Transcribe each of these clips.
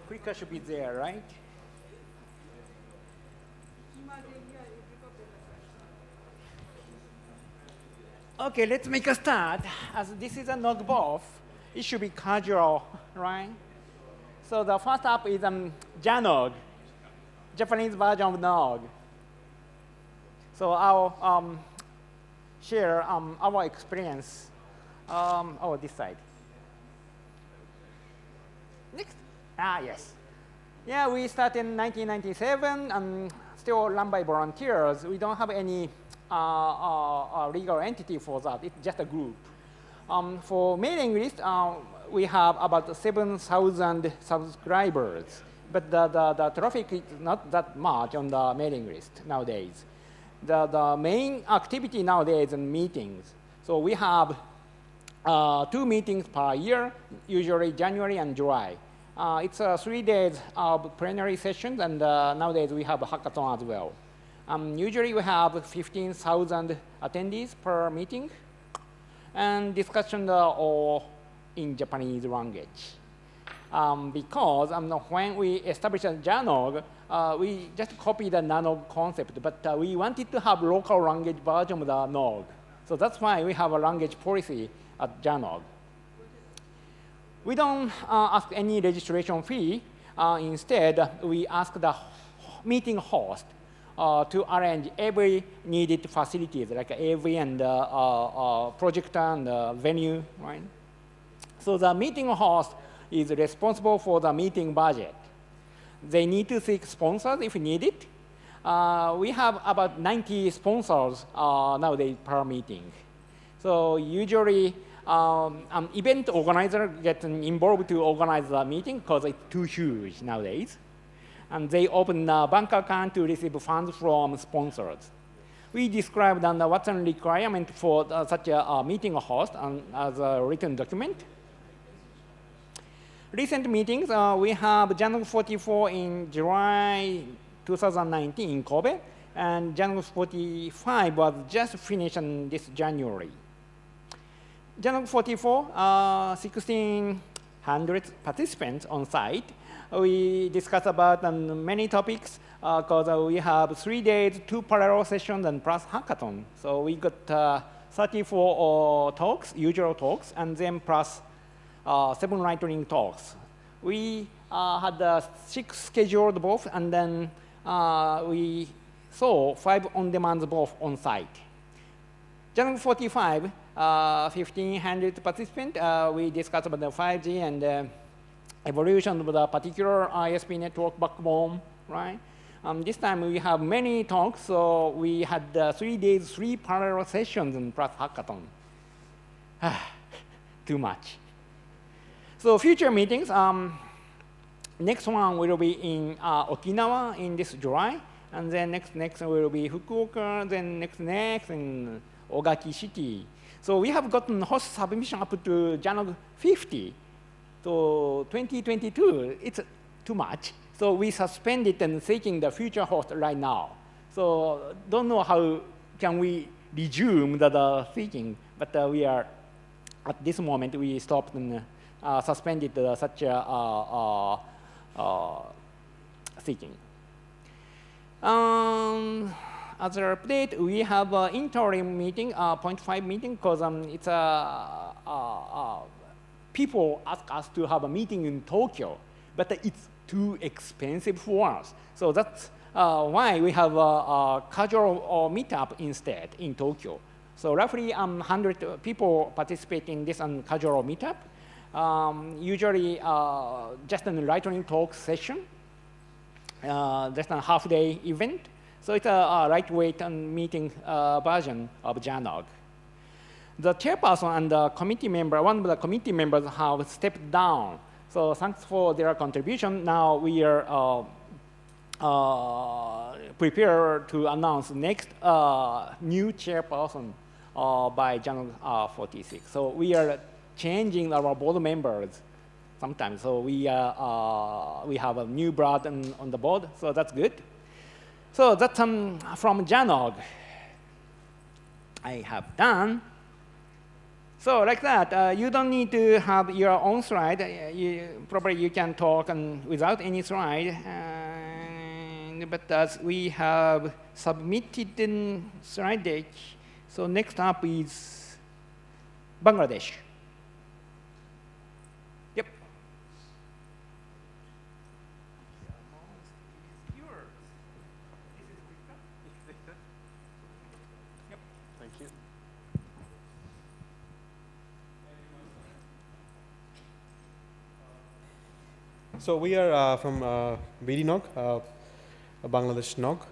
clicker should be there, right? Okay, let's make a start. As this is a NOG BoF, it should be casual, right? So the first up is JNOG, Japanese version of NOG. So I'll share our experience. This side. Next. Yes. Yeah, we started in 1997 and still run by volunteers. We don't have any legal entity for that. It's just a group. For mailing list, we have about 7,000 subscribers. But the traffic is not that much on the mailing list nowadays. The main activity nowadays is meetings. So we have 2 meetings per year, usually January and July. It's 3 days of plenary sessions, and nowadays we have a hackathon as well. Usually we have 15,000 attendees per meeting, and discussions are all in Japanese language. Because when we established JNOG, we just copied the NaNOG concept, but we wanted to have local language version of the NOG. So that's why we have a language policy at JNOG. We don't ask any registration fee. Instead, we ask the meeting host to arrange every needed facilities, like AV and projector and venue, right? So the meeting host is responsible for the meeting budget. They need to seek sponsors if needed. We have about 90 sponsors nowadays per meeting. So usually, an event organizer gets involved to organize the meeting because it's too huge nowadays. And they open a bank account to receive funds from sponsors. We described what's a requirement for such a meeting host as a written document. Recent meetings, we have JNOG 44 in July 2019 in Kobe, and JNOG 45 was just finished in this January. JNOG 44, 1,600 participants on site. We discussed about many topics because we have 3 days, 2 parallel sessions, and plus hackathon. So we got 34 talks, usual talks, and then plus 7 lightning talks. We had 6 scheduled BoF, and then we saw 5 on-demand BoF on site. JNOG 45, 1,500 participants. We discussed about the 5G and evolution of the particular ISP network backbone, right? This time we have many talks, so we had 3 days, 3 parallel sessions and plus hackathon. Too much. So future meetings, next one will be in Okinawa in this July, and then next will be Fukuoka, then next in Ogaki City. So we have gotten host submission up to JNOG 50. So 2022, it's too much. So we suspended and seeking the future host right now. So don't know how can we resume the seeking, but we are, at this moment, we stopped and suspended such a seeking. Other update, we have an interim meeting, 0.5 meeting, because it's people ask us to have a meeting in Tokyo, but it's too expensive for us. So that's why we have a casual meetup instead in Tokyo. So roughly 100 people participate in this casual meetup. Usually just a lightning talk session, just a half-day event. So it's a lightweight meeting version of JNOG. The chairperson and the committee member, one of the committee members have stepped down. So thanks for their contribution. Now we are prepared to announce next new chairperson by JNOG 46. So we are changing our board members sometimes. So we have a new blood on the board, so that's good. So that's from JNOG. I have done. So like that, you don't need to have your own slide. Probably you can talk without any slide. But as we have submitted in slide deck, so next up is Bangladesh. Yep. Thank you. So we are from PhNOG, Bangladesh NOG,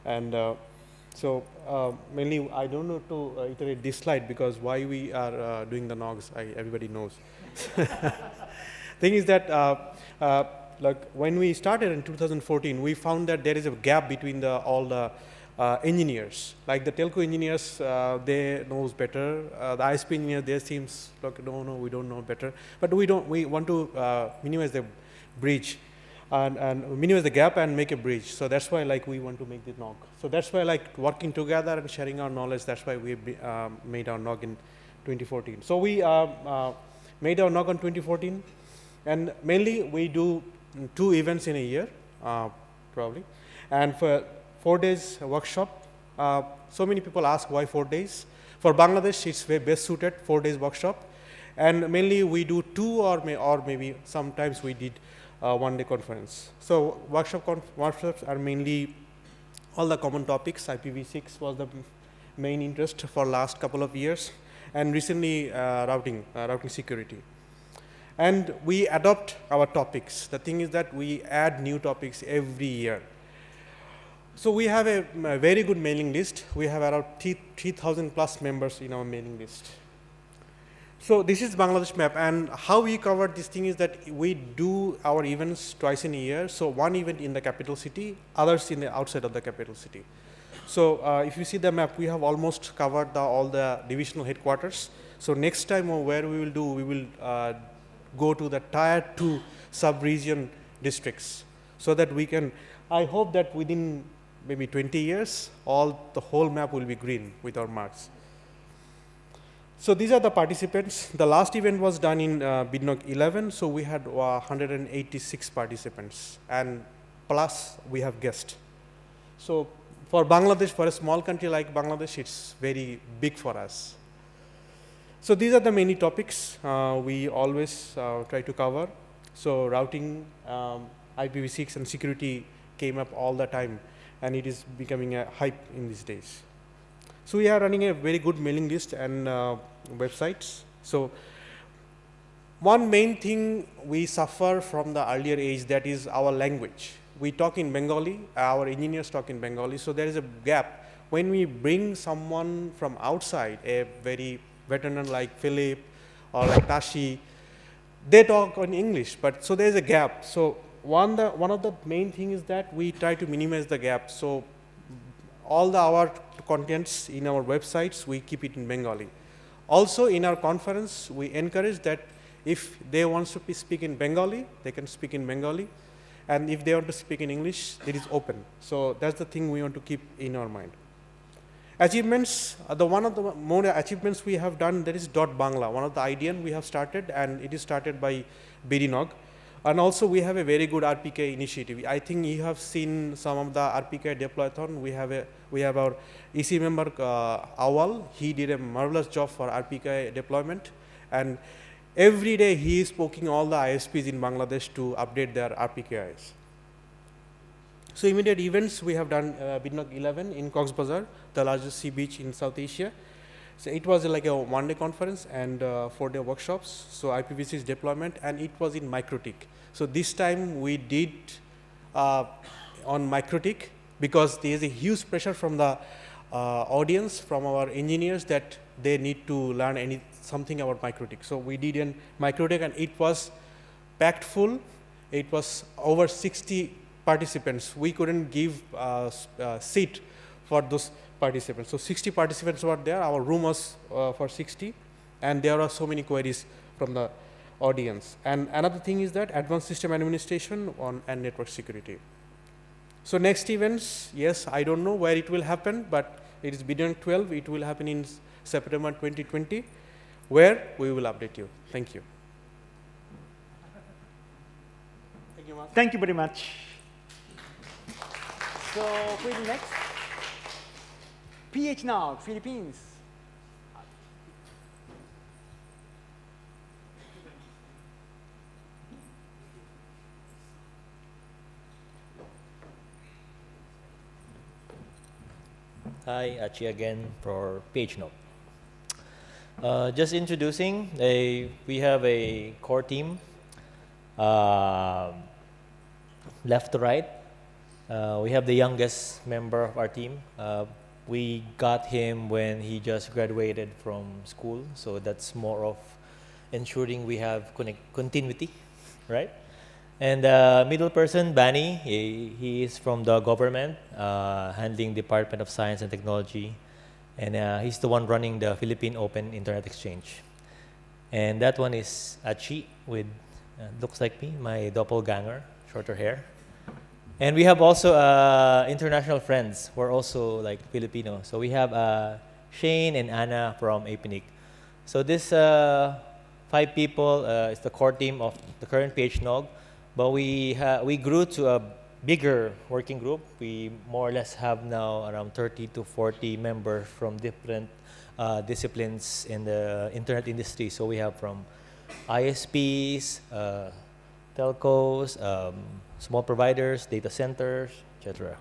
and mainly I don't know to iterate this slide because why we are doing the NOGs, everybody knows. Thing is that like when we started in 2014, we found that there is a gap between all the engineers. Like the telco engineers, they knows better. The ISP engineers, they seems like no, we don't know better. But we want to minimize the bridge and minimize the gap and make a bridge. So that's why like we want to make the NOG. So that's why like working together and sharing our knowledge. That's why we made our NOG in 2014. So we made our NOG in 2014, and mainly we do 2 events in a year, probably, and for 4 days workshop. So many people ask why 4 days. For Bangladesh, it's best suited 4 days workshop, and mainly we do 2 or maybe sometimes we did 1 day conference. So workshops are mainly all the common topics. IPv6 was the main interest for last couple of years, and recently routing security. And we adopt our topics. The thing is that we add new topics every year. So we have a very good mailing list. We have around 3,000 plus members in our mailing list. So this is Bangladesh map, and how we cover this thing is that we do our events twice in a year. So 1 event in the capital city, others in the outside of the capital city. So if you see the map, we have almost covered all the divisional headquarters. So next time where we will do, we will go to the tier 2 sub-region districts, so that we can, I hope that within maybe 20 years, the whole map will be green with our marks. So these are the participants. The last event was done in PhNOG 11, so we had 186 participants, and plus we have guests. So for Bangladesh, for a small country like Bangladesh, it's very big for us. So these are the many topics we always try to cover. So routing, IPv6 and security came up all the time, and it is becoming a hype in these days. So we are running a very good mailing list and websites. So one main thing we suffer from the earlier age, that is our language. We talk in Bengali, our engineers talk in Bengali, so there is a gap. When we bring someone from outside, a very veteran like Philip or like Tashi, they talk in English, but so there is a gap. So one of the main things is that we try to minimize the gap. So all our contents in our websites, we keep it in Bengali. Also in our conference, we encourage that if they want to speak in Bengali, they can speak in Bengali. And if they want to speak in English, it is open. So that's the thing we want to keep in our mind. Achievements, one of the more achievements we have done, that is .bangla, one of the IDN we have started, and it is started by PhNOG. And also we have a very good RPK initiative. I think you have seen some of the RPK deployathon. We have our EC member Awal. He did a marvelous job for RPK deployment, and every day he is poking all the ISPs in Bangladesh to update their RPKIs. So immediate events, we have done PhNOG 11 in Cox's Bazar, the largest sea beach in South Asia. So it was like a 1-day conference and 4-day workshops. So IPv6 deployment, and it was in MikroTik. So this time we did on MikroTik, because there is a huge pressure from the audience, from our engineers, that they need to learn something about MikroTik. So we did in MikroTik, and it was packed full. It was over 60 participants. We couldn't give seat for those participants. So 60 participants were there. Our room was for 60, and there are so many queries from the audience. And another thing is that advanced system administration and network security. So next events, yes, I don't know where it will happen, but it is PhNOG 12. It will happen in September 2020. where we will update you. Thank you. Thank you, Mark. Thank you very much. So who is next? PhNOG, Philippines. Hi, Achi again for PhNOG. Just introducing, we have a core team, left to right. We have the youngest member of our team. We got him when he just graduated from school, so that's more of ensuring we have continuity, right? And middle person, Bani, he is from the government, handling Department of Science and Technology. And he's the one running the Philippine Open Internet Exchange. And that one is Achi with, looks like me, my doppelganger, shorter hair. And we have also international friends who are also like Filipino. So we have Shane and Anna from APRICOT. So this 5 people is the core team of the current PhNOG. But we grew to a bigger working group. We more or less have now around 30 to 40 members from different disciplines in the internet industry. So we have from ISPs, telcos, small providers, data centers, etc.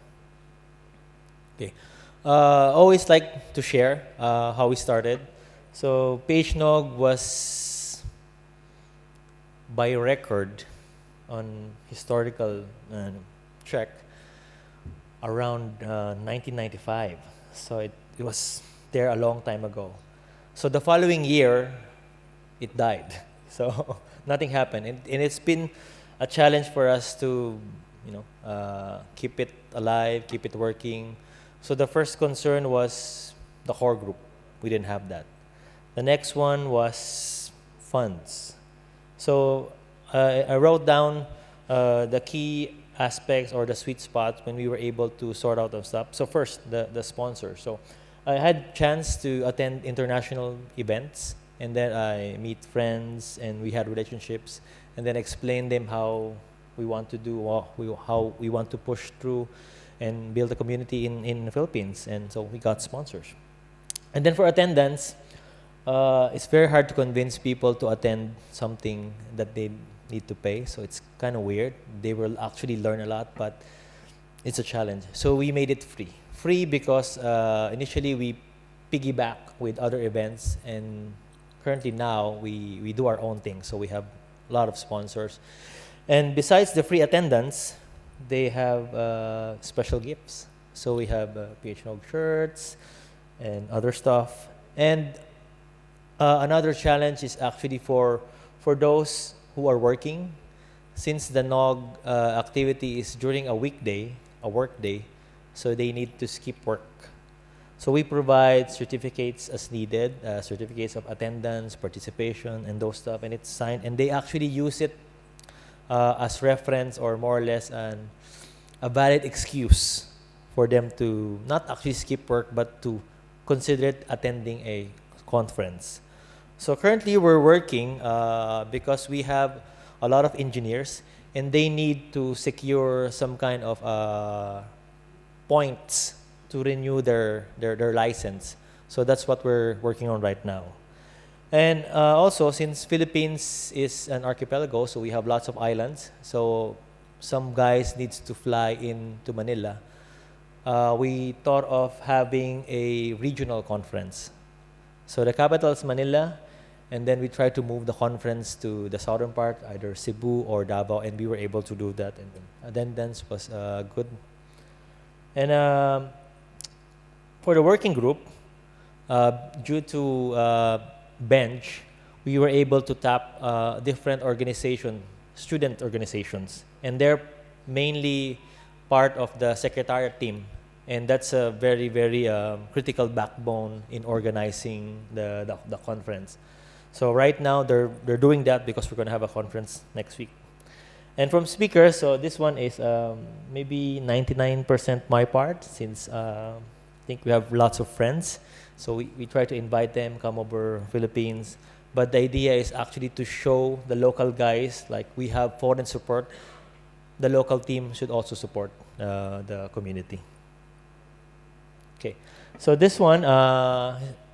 Okay. Always like to share how we started. So PhNOG was by record on historical check around 1995. So it was there a long time ago. So the following year, it died. So nothing happened. And it's been a challenge for us to, keep it alive, keep it working. So the first concern was the core group. We didn't have that. The next one was funds. So I wrote down the key aspects or the sweet spots when we were able to sort out the stuff. So first, the sponsor. So I had chance to attend international events, and then I meet friends, and we had relationships, and then explain them how we want to do, how we want to push through and build a community in the Philippines. And so we got sponsors. And then for attendance, it's very hard to convince people to attend something that they need to pay, so it's kind of weird. They will actually learn a lot, but it's a challenge. So we made it free. Free because initially we piggyback with other events, and currently now we do our own thing. So we have a lot of sponsors. And besides the free attendance, they have special gifts. So we have PhNOG shirts and other stuff. And another challenge is actually for those who are working, since the NOG activity is during a weekday, a work day, so they need to skip work. So we provide certificates as needed, certificates of attendance, participation, and those stuff, and it's signed, and they actually use it as reference or more or less a valid excuse for them to not actually skip work, but to consider it attending a conference. So currently we're working because we have a lot of engineers, and they need to secure some kind of points to renew their license. So that's what we're working on right now. And also, since Philippines is an archipelago, so we have lots of islands, so some guys needs to fly into Manila. We thought of having a regional conference. So the capital is Manila, and then we tried to move the conference to the southern part, either Cebu or Davao, and we were able to do that. And attendance was good. And for the working group, due to bench, we were able to tap different organizations, student organizations, and they're mainly part of the secretariat team. And that's a very, very critical backbone in organizing the conference. So right now, they're doing that because we're going to have a conference next week. And from speakers, so this one is maybe 99% my part, since I think we have lots of friends. So we try to invite them, come over Philippines. But the idea is actually to show the local guys, like we have foreign support, the local team should also support the community. Okay, so this one,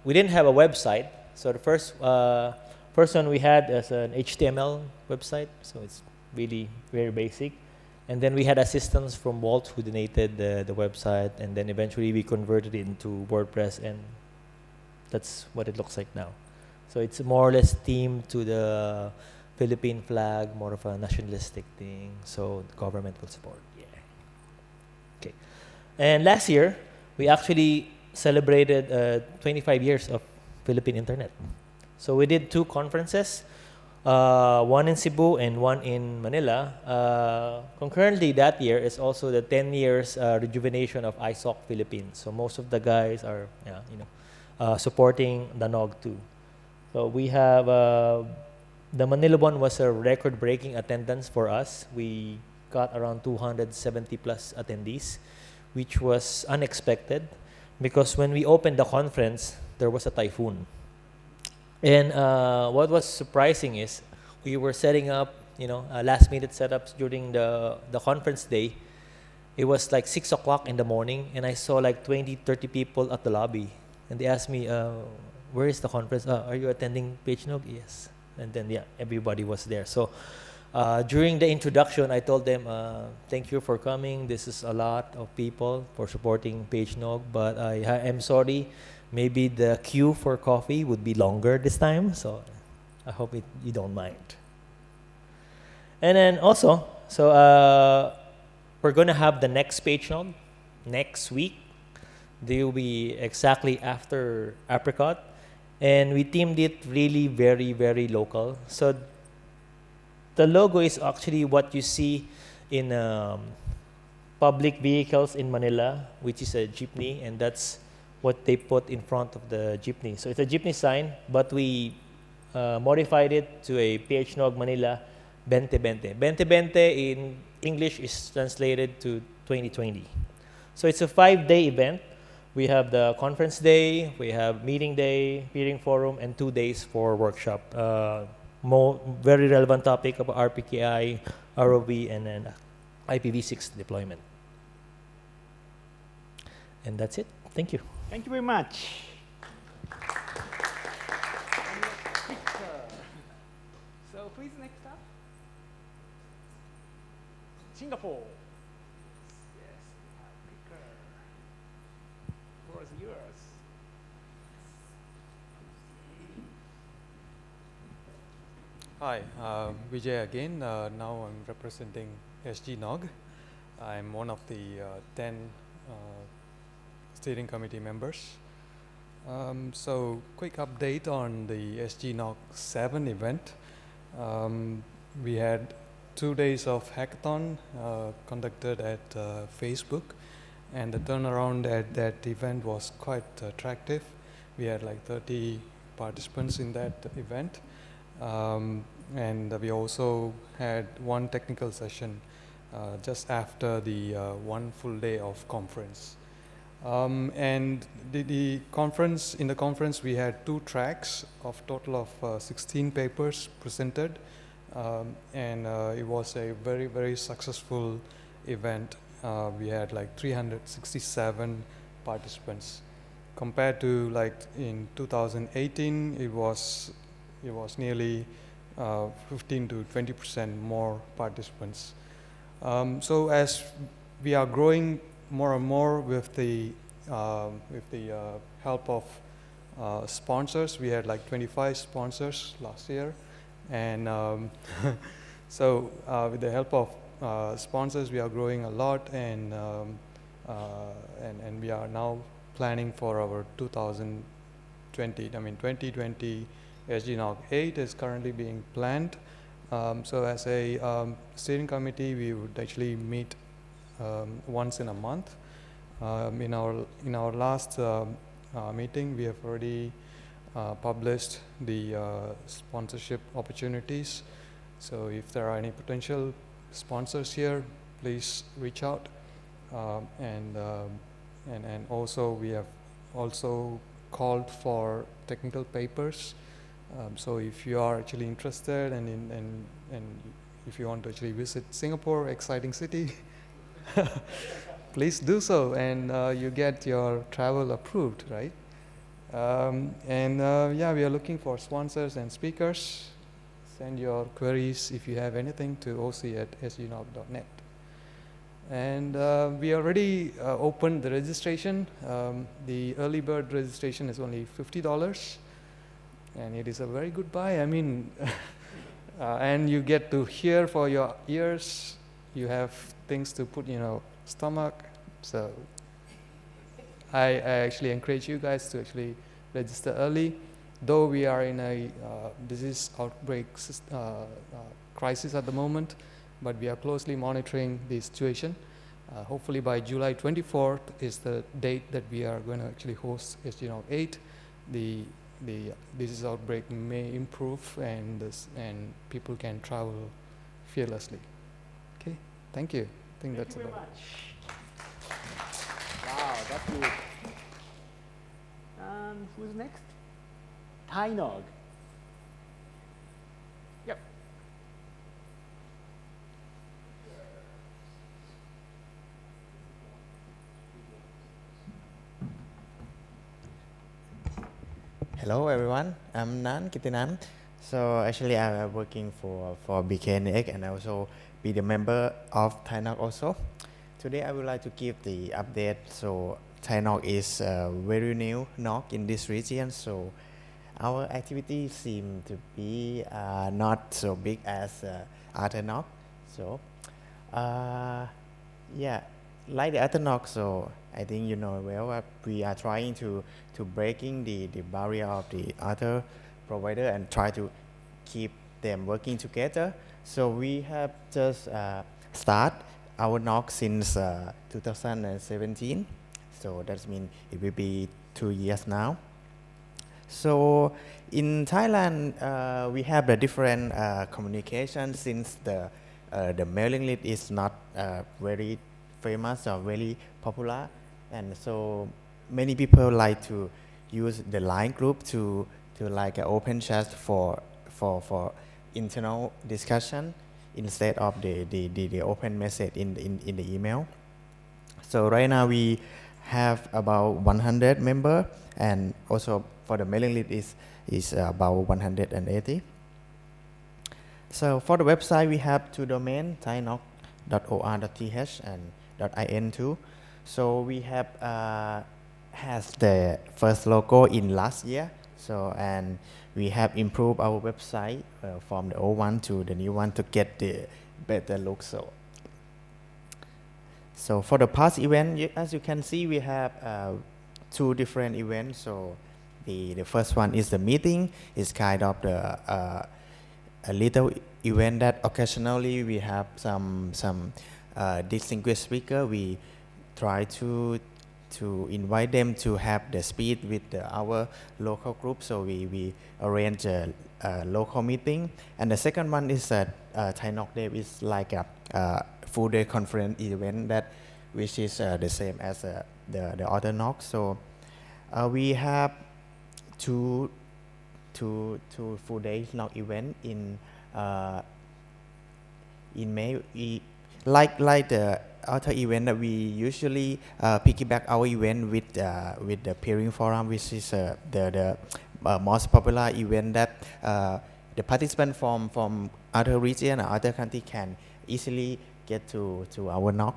we didn't have a website. So the first one we had is an HTML website, so it's really very basic. And then we had assistance from Walt who donated the website, and then eventually we converted it into WordPress, and that's what it looks like now. So it's more or less themed to the Philippine flag, more of a nationalistic thing, so the government will support. Yeah. Okay. And last year, we actually celebrated 25 years of Philippine Internet. So we did 2 conferences, one in Cebu and one in Manila. Concurrently that year is also the 10 years rejuvenation of ISOC Philippines. So most of the guys are supporting the NOG too. So we have, the Manila one was a record-breaking attendance for us. We got around 270 plus attendees, which was unexpected because when we opened the conference, there was a typhoon. And what was surprising is we were setting up, last-minute setups during the conference day. It was like 6 o'clock in the morning, and I saw like 20, 30 people at the lobby. And they asked me, where is the conference? Are you attending PhNOG? Yes. And then, yeah, everybody was there. So during the introduction, I told them, thank you for coming. This is a lot of people for supporting PhNOG, but I am sorry. Maybe the queue for coffee would be longer this time, so I hope you don't mind. And then also, so we're going to have the next PhNOG next week. They will be exactly after APRICOT. And we themed it really very, very local. So the logo is actually what you see in public vehicles in Manila, which is a jeepney, and that's what they put in front of the jeepney. So it's a jeepney sign, but we modified it to a PhNOG Manila 2020. 2020 in English is translated to 2020. So it's a 5-day event. We have the conference day, we have meeting day, peering forum, and 2 days for workshop. Very relevant topic about RPKI, ROV, and then IPv6 deployment. And that's it. Thank you. Thank you very much. So please next up. Singapore. Yes, Africa. The floor is yours. Hi, Vijay again. Now I'm representing SGNOG. I'm one of the 10 steering committee members. So quick update on the SGNOG 7 event. We had 2 days of hackathon conducted at Facebook, and the turnaround at that event was quite attractive. We had like 30 participants in that event. And we also had one technical session just after the one full day of conference. And the conference, in the conference we had 2 tracks of total of 16 papers presented, and it was a very, very successful event. We had like 367 participants. Compared to like in 2018, it was nearly 15 to 20% more participants. So as we are growing more and more with the help of sponsors, we had like 25 sponsors last year, and so with the help of sponsors, we are growing a lot, and we are now planning for our 2020 SGNOG 8 is currently being planned. So as a steering committee, we would actually meet once in a month. In our last meeting, we have already published the sponsorship opportunities. So if there are any potential sponsors here, please reach out. And also we have also called for technical papers So if you are actually interested and if you want to actually visit Singapore, exciting city, please do so, and you get your travel approved, right? Yeah, we are looking for sponsors and speakers. Send your queries if you have anything to oc@sgnog.net. And we already opened the registration. The early bird registration is only $50, and it is a very good buy. I mean, and you get to hear for your ears. You have things to put in your stomach. So I actually encourage you guys to actually register early. Though we are in a disease outbreak crisis at the moment, but we are closely monitoring the situation. Hopefully by July 24th is the date that we are going to actually host SGNOG 8. The disease outbreak may improve, and people can travel fearlessly. Okay, thank you. I think that's about it. Wow, that's good. And who's next? PhNOG. Yep. Hello everyone, I'm Kitinan. So actually I'm working for PhNOG and also be the member of PhNOG also. Today I would like to give the update. So PhNOG is a very new NOG in this region, so our activities seem to be not so big as other NOG. So yeah, like the other NOG, so I think you know well we are trying to breaking the barrier of the other provider and try to keep them working together. So we have just start our NOG since 2017. So that means it will be 2 years now. So in Thailand, we have the different communication since the mailing list is not very famous or very popular, and so many people like to use the line group to like an open chat for internal discussion instead of the open message in the email. So right now we have about 100 members, and also for the mailing list is about 180. So for the website we have two domains, thainog.or.th and .in too. So we have has the first logo in last year. So and we have improved our website from the old one to the new one to get the better look. So for the past event, as you can see, we have 2 different events. So the first one is the meeting. It's kind of the a little event that occasionally we have some distinguished speaker. We try to invite them to have the speed with our local group. So we arrange a local meeting. And the second one is PhNOG Day. Is like a full day conference event that which is the same as the other NOG. So we have two full days NOG event in May. Like the other event that we usually piggyback our event with the peering forum, which is the most popular event that the participants from other region or other country can easily get to our NOG.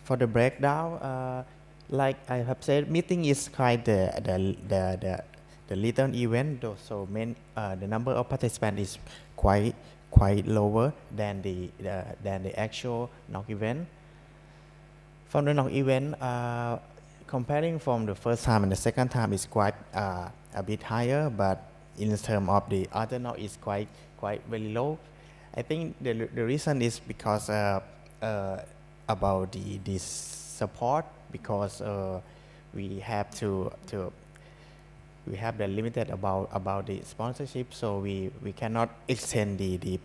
For the breakdown, like I have said, meeting is quite the little event. So the number of participants is quite lower than the actual NOG event. From the NOG event, comparing from the first time and the second time is quite a bit higher, but in terms of the other NOG is quite very low. I think the reason is because about the support, because we have we have the limited about the sponsorship, so we cannot extend the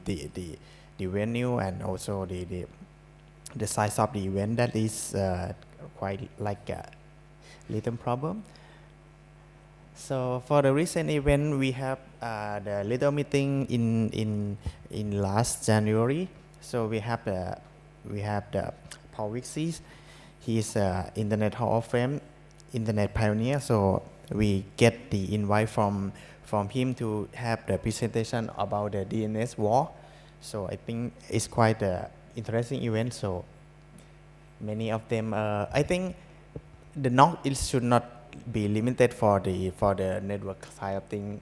venue and also the size of the event. That is quite like a little problem. So for the recent event, we have the little meeting in last January. So we have the Paul Wixie. He's Internet Hall of Fame, Internet pioneer. So we get the invite from him to have the presentation about the DNS war. So I think it's quite an interesting event. So many of them, I think the NOG it should not be limited for the network side of thing.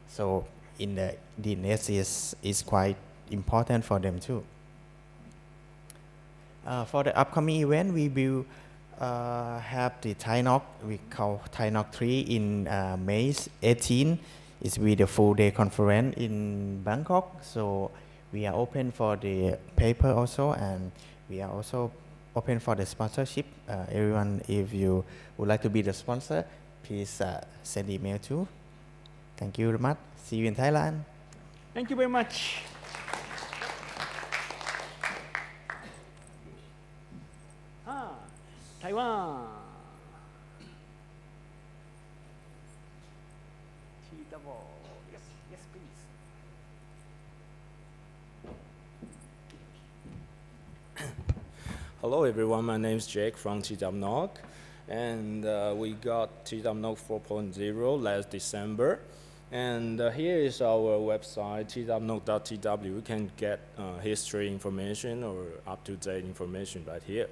So in the DNS is quite important for them too. For the upcoming event, we will have the PhNOG, we call PhNOG 3 in May 18. It will be the full day conference in Bangkok. So we are open for the paper also, and we are also open for the sponsorship. Everyone, if you would like to be the sponsor, please send email to. Thank you very much. See you in Thailand. Thank you very much. Taiwan. T-double. Yes, yes, please. Hello everyone, my name is Jake from PhNOG, and we got PhNOG 4.0 last December. And here is our website, phnog.tw. You can get history information or up-to-date information right here.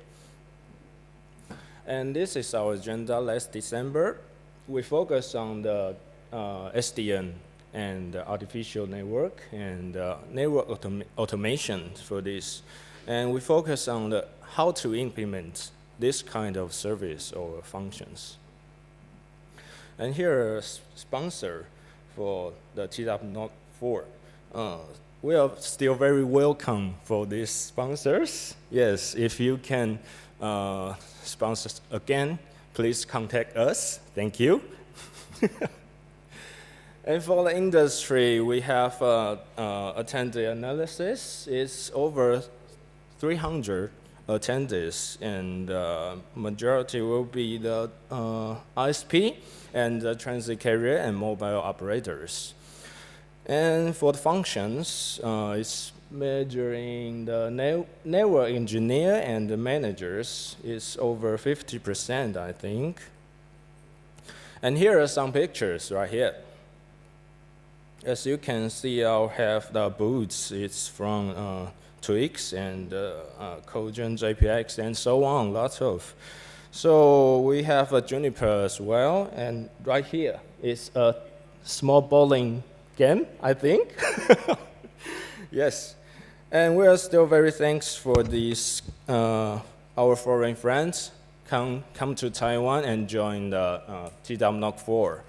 And this is our agenda last December. We focus on the SDN and artificial network and network automation for this. And we focus on how to implement this kind of service or functions. And here are sponsor for the PhNOG 4. We are still very welcome for these sponsors. Yes, if you can sponsor us again, please contact us. Thank you. And for the industry, we have attendee analysis. It's over 300 attendees, and majority will be the ISP and the transit carrier and mobile operators. And for the functions, it's measuring the network engineer and the managers is over 50%, I think. And here are some pictures right here. As you can see, I'll have the booths. It's from Twix and Cogent, JPX, and so on, lots of. So we have a Juniper as well, and right here is a small bowling game, I think. Yes, and we are still very thankful for these, our foreign friends come to Taiwan and join the PhNOG 4.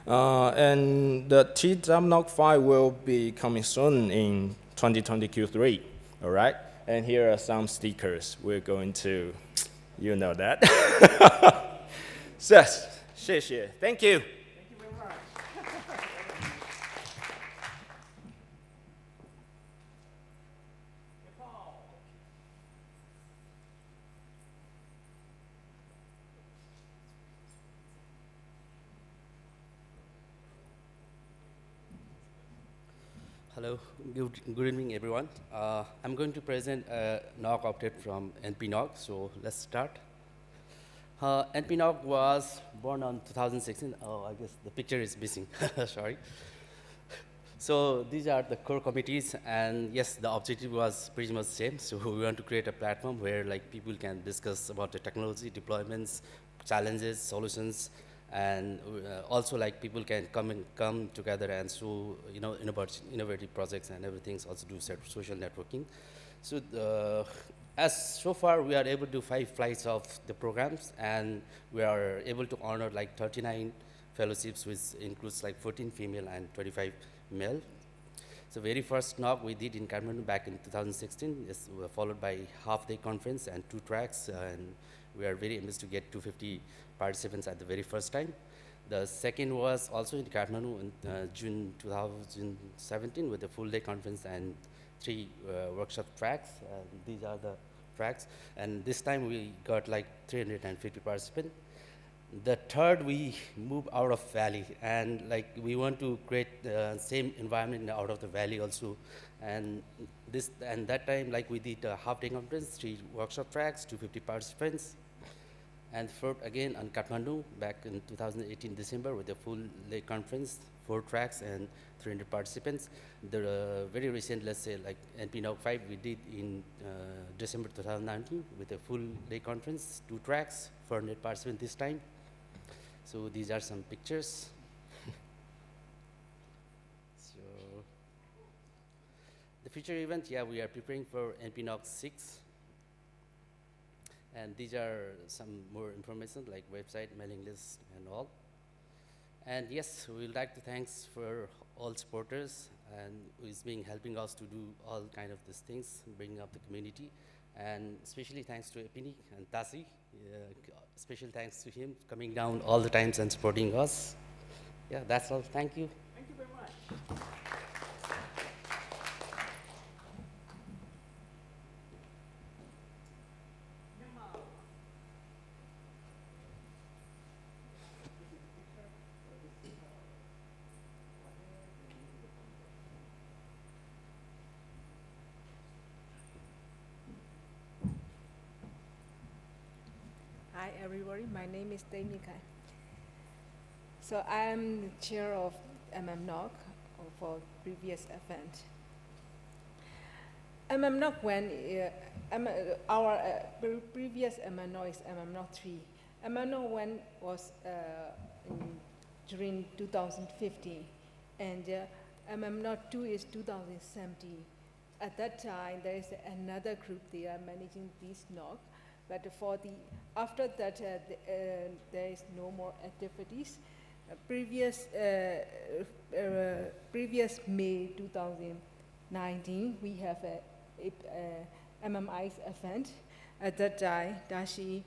And the PhNOG 5 will be coming soon in 2020 Q3, all right? And here are some stickers. We're going to, you know that. Yes, 谢谢. Thank you. Thank you very much. Hello, good evening, everyone. I'm going to present a NOG update from NPNOG, so let's start. NPNOG was born on 2016. Oh, I guess the picture is missing, sorry. So these are the core committees, and yes, the objective was pretty much the same. So we want to create a platform where like people can discuss about the technology, deployments, challenges, solutions, and also like people can come together and so innovative projects and everything. Also do social networking. So as so far we are able to do 5 flights of the programs, and we are able to honor like 39 fellowships, which includes like 14 female and 25 male. So very first NOG we did in Kathmandu back in 2016, followed by half-day conference and 2 tracks, and we are very amazed to get 250 participants at the very first time. The second was also in Kathmandu in June 2017 with a full-day conference and 3 workshop tracks. These are the tracks, and this time we got like 350 participants. The third, we move out of valley, and like we want to create the same environment out of the valley also. And that time, like we did a half-day conference, 3 workshop tracks, 250 participants. And fourth, again, on Kathmandu, back in 2018 December, with a full day conference, 4 tracks and 300 participants. The very recent, let's say, like NPNOG 5, we did in December 2019 with a full day conference, 2 tracks, 400 participants this time. So these are some pictures. So the future event, yeah, we are preparing for NPNOG 6. And these are some more information like website, mailing list, and all. And yes, we would like to thanks for all supporters and who is being helping us to do all kind of these things, bringing up the community. And especially thanks to APRICOT and Tasi. Special thanks to him coming down all the times and supporting us. Yeah, that's all. Thank you. Thank you very much. Hi everybody, my name is Danica. So I'm the chair of MMNOG for previous event. MMNOG when our previous MMNOG is MMNOG 3. MMNOG 1 was during 2015 and MMNOG 2 is 2017. At that time there is another group, they are managing this NOG. But after that, there is no more activities. Previous May 2019, we have a MMI's event. At that time, Dashi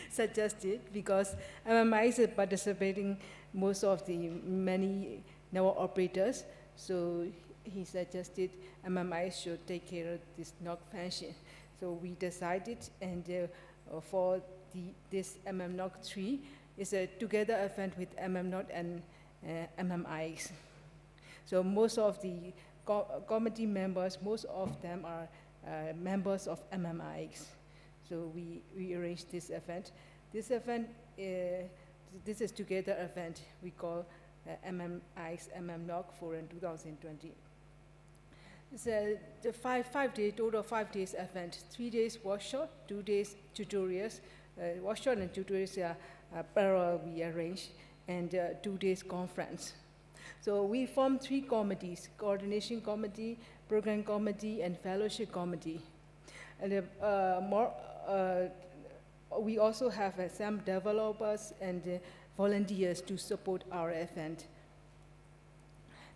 suggested, because MMIs are participating most of the many network operators, so he suggested MMIs should take care of this NOG function. So we decided, and for this MMNOG 3 is a together event with MMNOG and MMIs. So most of the committee members, most of them are members of MMIs. So we arranged this event. This event, this is together event we call MMIs MMNOG for in 2020. It's the total 5 days event, 3 days workshop, 2 days tutorials. Workshop and tutorials are parallel we arrange, and 2 days conference. So we formed 3 committees: coordination committee, program committee, and fellowship committee. And we also have some developers and volunteers to support our event.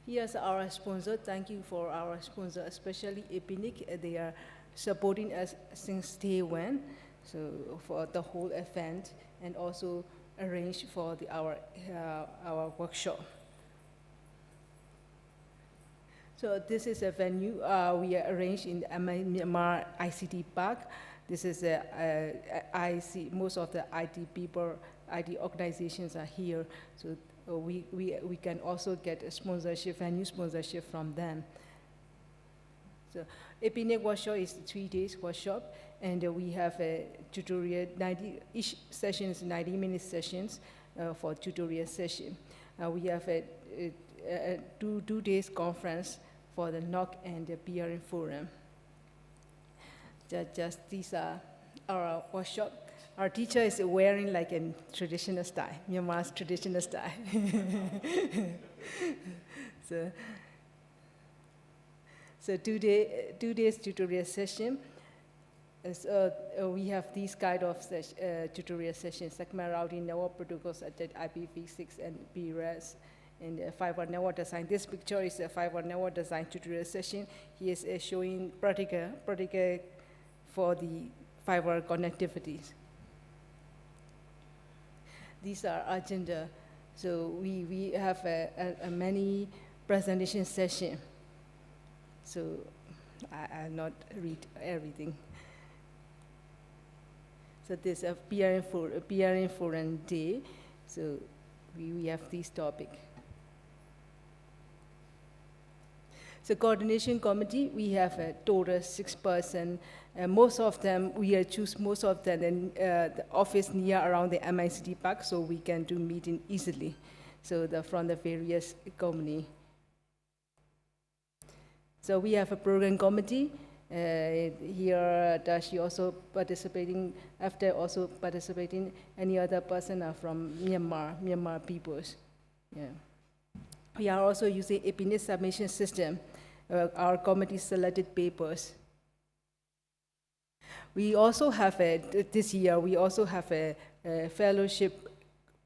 Here's our sponsor. Thank you for our sponsor, especially APRICOT. They are supporting us since day 1, so for the whole event, and also arrange for our workshop. So this is a venue we arranged in the Myanmar ICT Park. This is most of the IT people, IT organizations are here. So we can also get a sponsorship, venue sponsorship from them. So APRICOT workshop is 3 days workshop, and we have a tutorial, each session is 90-minute sessions for tutorial session. We have a 2 days conference for the NOG and the PRN forum. Just these are our workshop. Our teacher is wearing like a traditional style, Myanmar's traditional style. So 2 days tutorial session. We have these kind of tutorial sessions, segment routing, network protocols such as IPv6 and PRES, and fiber network design. This picture is a fiber network design tutorial session. He is showing practical for the fiber connectivities. These are agenda. So we have a many presentation session. So I'll not read everything. So there's a PRN Forum Day. So we have this topic. So coordination committee, we have a total 6 person. Most of them, we choose most of them in the office near around the MICT Park, so we can do meeting easily. So from the various company. So we have a program committee. Here, Dashi also participating, after also participating, any other person are from Myanmar peoples. Yeah. We are also using APRICOT submission system. Our committee selected papers. We also have this year, we also have a fellowship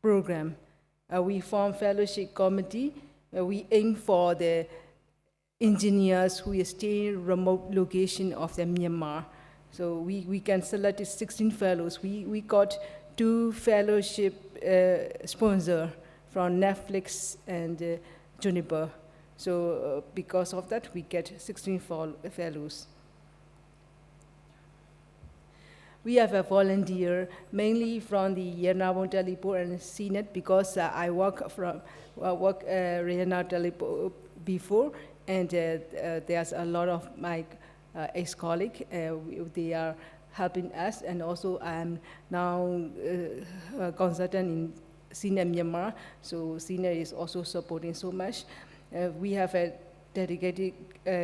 program. We form fellowship committee. We aim for the engineers who stay in remote location of the Myanmar. So we can select 16 fellows. We got 2 fellowship sponsors from Netflix and Juniper. So because of that, we get 16 fellows. We have a volunteer, mainly from the Yarnawon Talipo and CNET, because I work Yarnawon Talipo before, and there's a lot of my ex-colleagues. They are helping us, and also I'm now a consultant in CNET Myanmar, so CNET is also supporting so much. We have a dedicated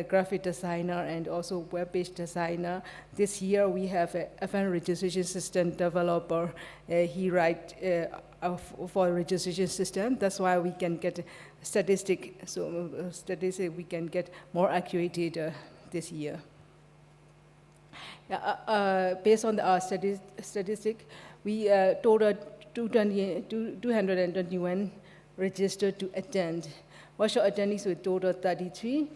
graphic designer and also web-based designer. This year we have a FN registration system developer. He writes for registration system. That's why we can get statistic. So statistic we can get more accurate data this year. Based on our statistic, we total 221 registered to attend. Workshop attendees with total 33,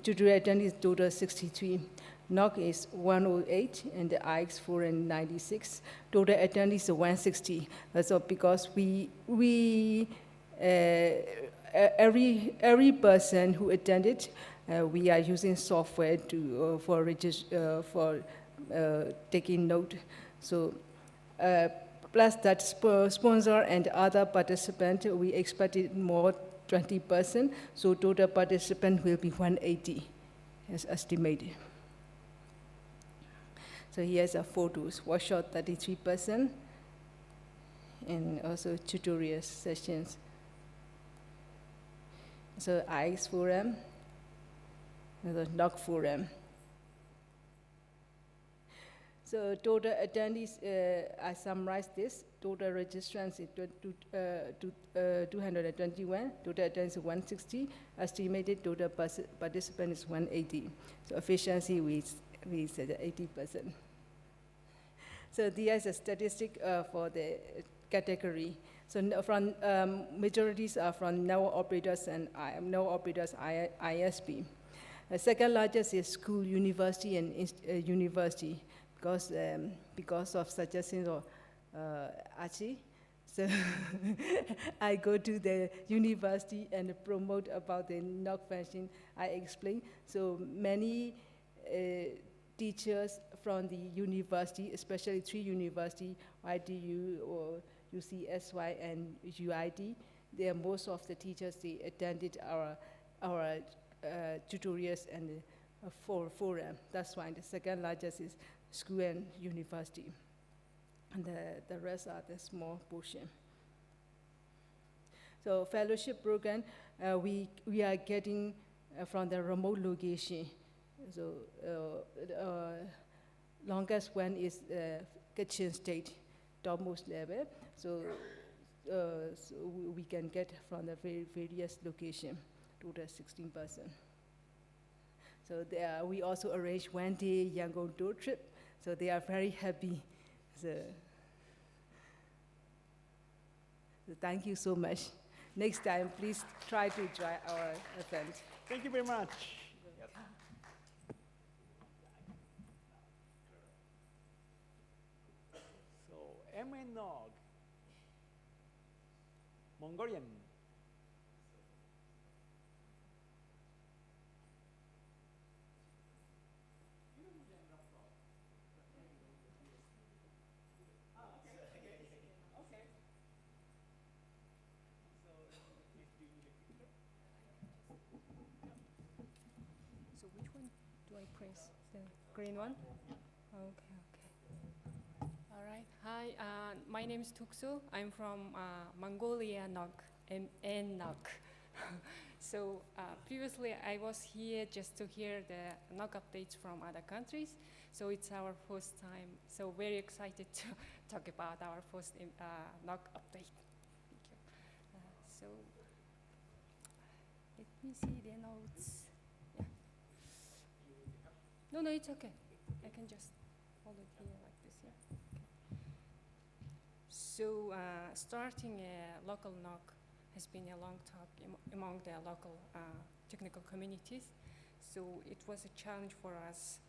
tutorial attendees total 63. NOG is 108 and the IX 496. Total attendees 160. So because every person who attended, we are using software to for taking note. So plus that sponsor and other participant, we expected more 20%, so total participant will be 180 as estimated. So here's a photos, workshop 33%, and also tutorial sessions. So IX forum, and the NOG forum. So total attendees, I summarized this. Total registrants is 221. Total attendance is 160. Estimated total participant is 180. So efficiency, we said 80%. So there's a statistic for the category. So from majorities are from network operators and network operators ISP. The second largest is school, university, and university. Because of suggestions of Achi. So I go to the university and promote about the NOG function I explained. So many teachers from the university, especially 3 university, YDU or UCSY and UID, most of the teachers, they attended our tutorials and forum. That's why the second largest is school and university. And the rest are the small portion. So fellowship program, we are getting from the remote location. So longest one is Kachin State, topmost level. So, so we can get from the various location, total 16%. So we also arrange 1-day Yangon tour trip. So they are very happy. So thank you so much. Next time, please try to join our event. Thank you very much. So MMNOG, Mongolian. Do I press the green one? Okay, okay. All right. Hi, my name is Tuksu. I'm from Mongolia NOG, MMNOG. So previously I was here just to hear the NOG updates from other countries. So it's our first time. So very excited to talk about our first NOG update. Thank you. So let me see the notes. Yeah. No, no, it's okay. I can just hold it here like this, yeah. Okay. So starting a local NOG has been a long talk among the local technical communities. So it was a challenge for us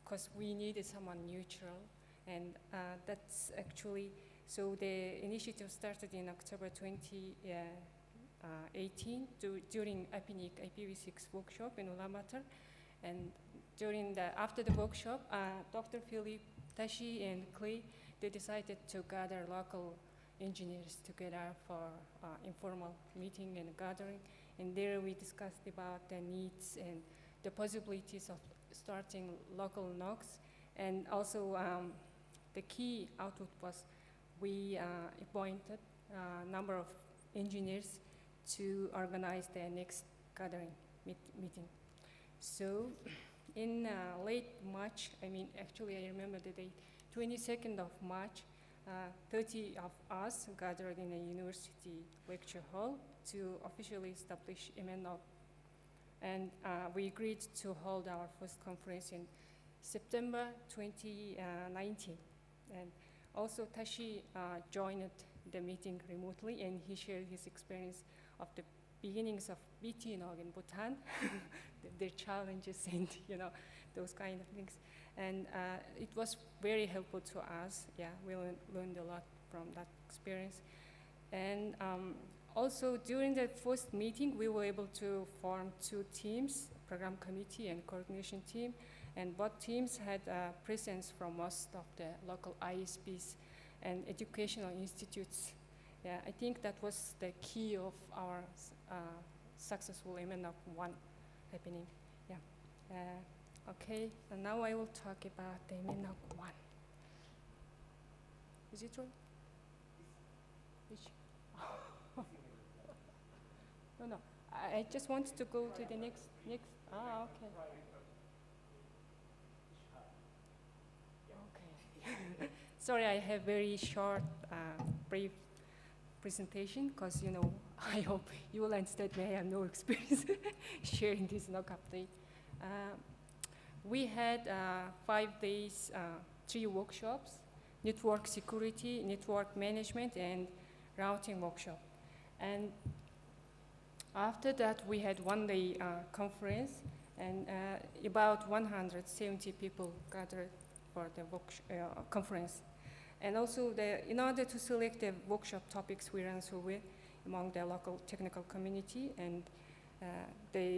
because we needed someone neutral, and that's actually, so the initiative started in October 2018 during APRICOT IPv6 workshop in Ulaanbaatar. And after the workshop, Dr. Philip, Tashi, and Clay, they decided to gather local engineers together for informal meeting and gathering. And there we discussed about the needs and the possibilities of starting local NOGs. And also the key output was we appointed a number of engineers to organize the next gathering meeting. So in late March, I mean, actually I remember the date, 22nd of March, 30 of us gathered in a university lecture hall to officially establish MMNOG. And we agreed to hold our first conference in September 2019. And also Tashi joined the meeting remotely, and he shared his experience of the beginnings of PhNOG in Bhutan, their challenges and those kind of things. And it was very helpful to us. Yeah, we learned a lot from that experience. And also during the first meeting, we were able to form 2 teams, program committee and coordination team. And both teams had presence from most of the local ISPs and educational institutes. Yeah, I think that was the key of our successful MMNOG 1 happening. Yeah. Okay, and now I will talk about the MMNOG 1. Is it right? Which? No. I just wanted to go to the next. Okay. Okay. Sorry, I have very short, brief presentation because I hope you will understand me. I have no experience sharing this NOG update. We had 5 days, 3 workshops: network security, network management, and routing workshop. And after that, we had 1-day conference, and about 170 people gathered for the conference. And also, in order to select the workshop topics, we ran survey among the local technical community, and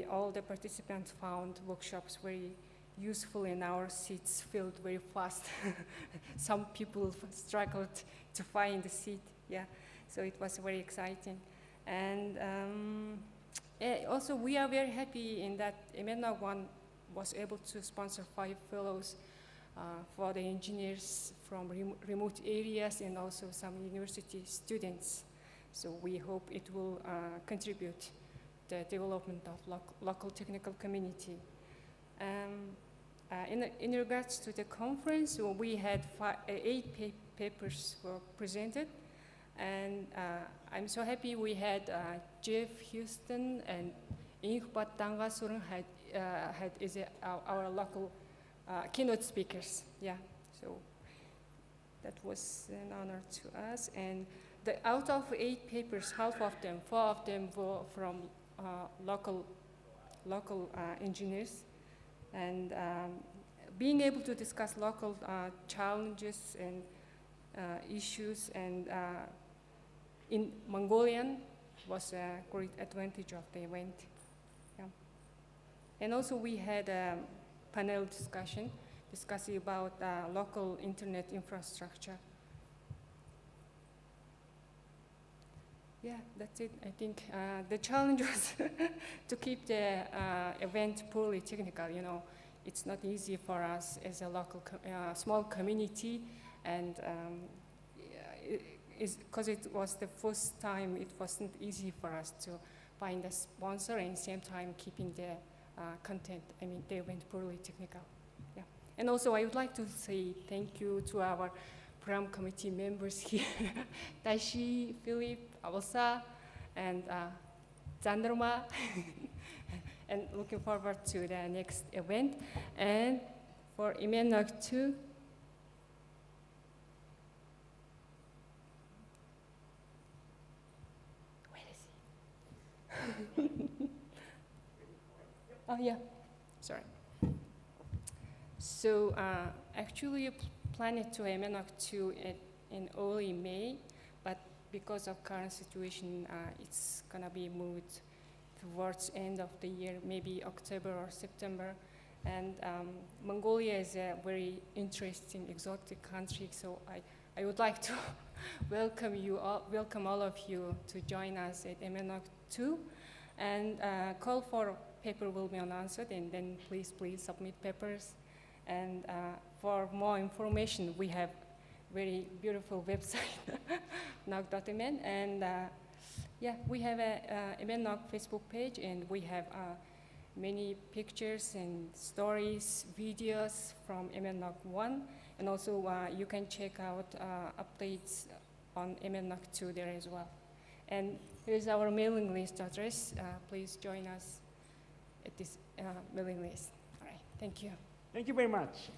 all the participants found workshops very useful, and our seats filled very fast. Some people struggled to find the seat. Yeah, so it was very exciting. And also, we are very happy in that MMNOG 1 was able to sponsor 5 fellows for the engineers from remote areas and also some university students. So we hope it will contribute the development of local technical community. In regards to the conference, we had 8 papers were presented, and I'm so happy we had Jeff Houston and Ingbat Tangasurun is our local keynote speakers. Yeah, so that was an honor to us. And out of 8 papers, half of them, 4 of them were from local engineers. And being able to discuss local challenges and issues and in Mongolian was a great advantage of the event. Yeah. And also we had a panel discussion discussing about local internet infrastructure. Yeah, that's it. I think the challenge was to keep the event purely technical. You know, it's not easy for us as a local, small community, and because it was the first time, it wasn't easy for us to find a sponsor and same time keeping the content. I mean, the event purely technical. Yeah, and also I would like to say thank you to our program committee members here, Tashi, Philip, Aosa, and Zandarma, and looking forward to the next event. And for MMNOG 2, where is he? Oh yeah, sorry. So actually planned to MMNOG 2 in early May, but because of current situation, it's gonna be moved towards end of the year, maybe October or September. And Mongolia is a very interesting, exotic country, so I would like to welcome all of you to join us at MMNOG 2. And call for paper will be announced, and then please submit papers. And for more information, we have very beautiful website, nog.mn, and yeah, we have a MMNOG Facebook page, and we have many pictures and stories, videos from MMNOG 1, and also you can check out updates on MMNOG 2 there as well. And here's our mailing list address. Please join us at this mailing list. All right, thank you. Thank you very much.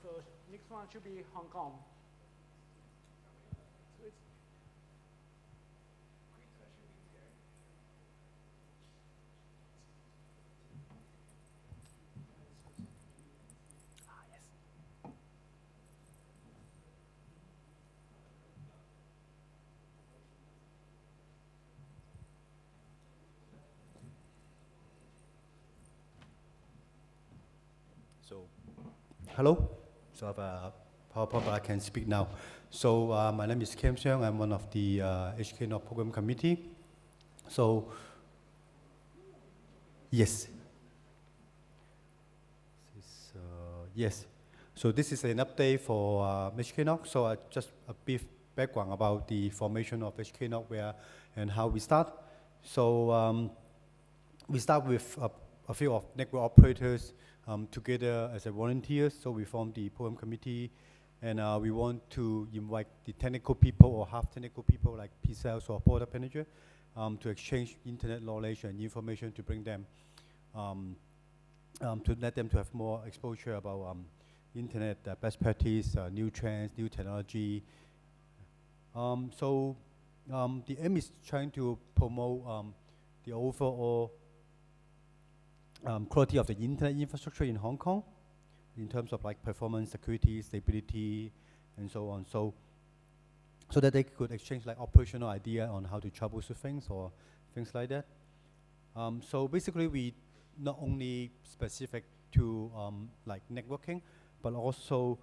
So next one should be Hong Kong. So it's yes. So, hello. So I have a PowerPoint, but I can speak now. So my name is Kim Seung. I'm one of the HKNOG program committee. So, yes. Yes. So this is an update for HKNOG. So just a brief background about the formation of HKNOG, where and how we start. So we start with a few of network operators together as a volunteers. So we formed the program committee, and we want to invite the technical people or half technical people like P-Sales or product manager to exchange internet knowledge and information to bring them, to let them to have more exposure about internet best practice, new trends, new technology. So the aim is trying to promote the overall quality of the internet infrastructure in Hong Kong in terms of like performance, security, stability, and so on. So that they could exchange like operational idea on how to troubleshoot things or things like that. So basically we not only specific to like networking, but also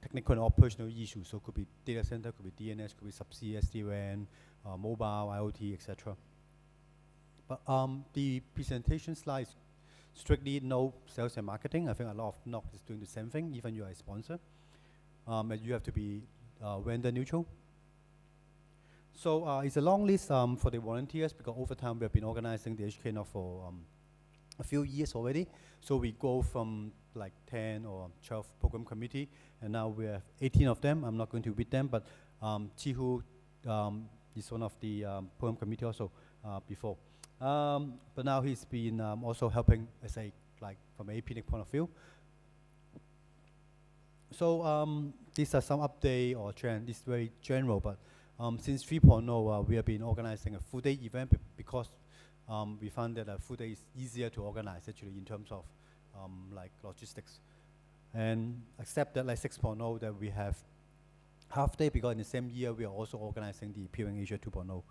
technical and operational issues. So it could be data center, could be DNS, could be subsea, SD-WAN, mobile, IoT, etc. But the presentation slides strictly no sales and marketing. I think a lot of NOG is doing the same thing, even you are a sponsor. And you have to be vendor neutral. So it's a long list for the volunteers, because over time we have been organizing the HKNOG for a few years already. So we go from like 10 or 12 program committee, and now we have 18 of them. I'm not going to read them, but Chihu is one of the program committee also before. But now he's been also helping, as a like from an APRICOT point of view. So these are some update or trend. This is very general, but since 3.0, we have been organizing a full day event because we found that a full day is easier to organize actually in terms of like logistics. And except that like 6.0 that we have half day, because in the same year we are also organizing the Peering Asia 2.0.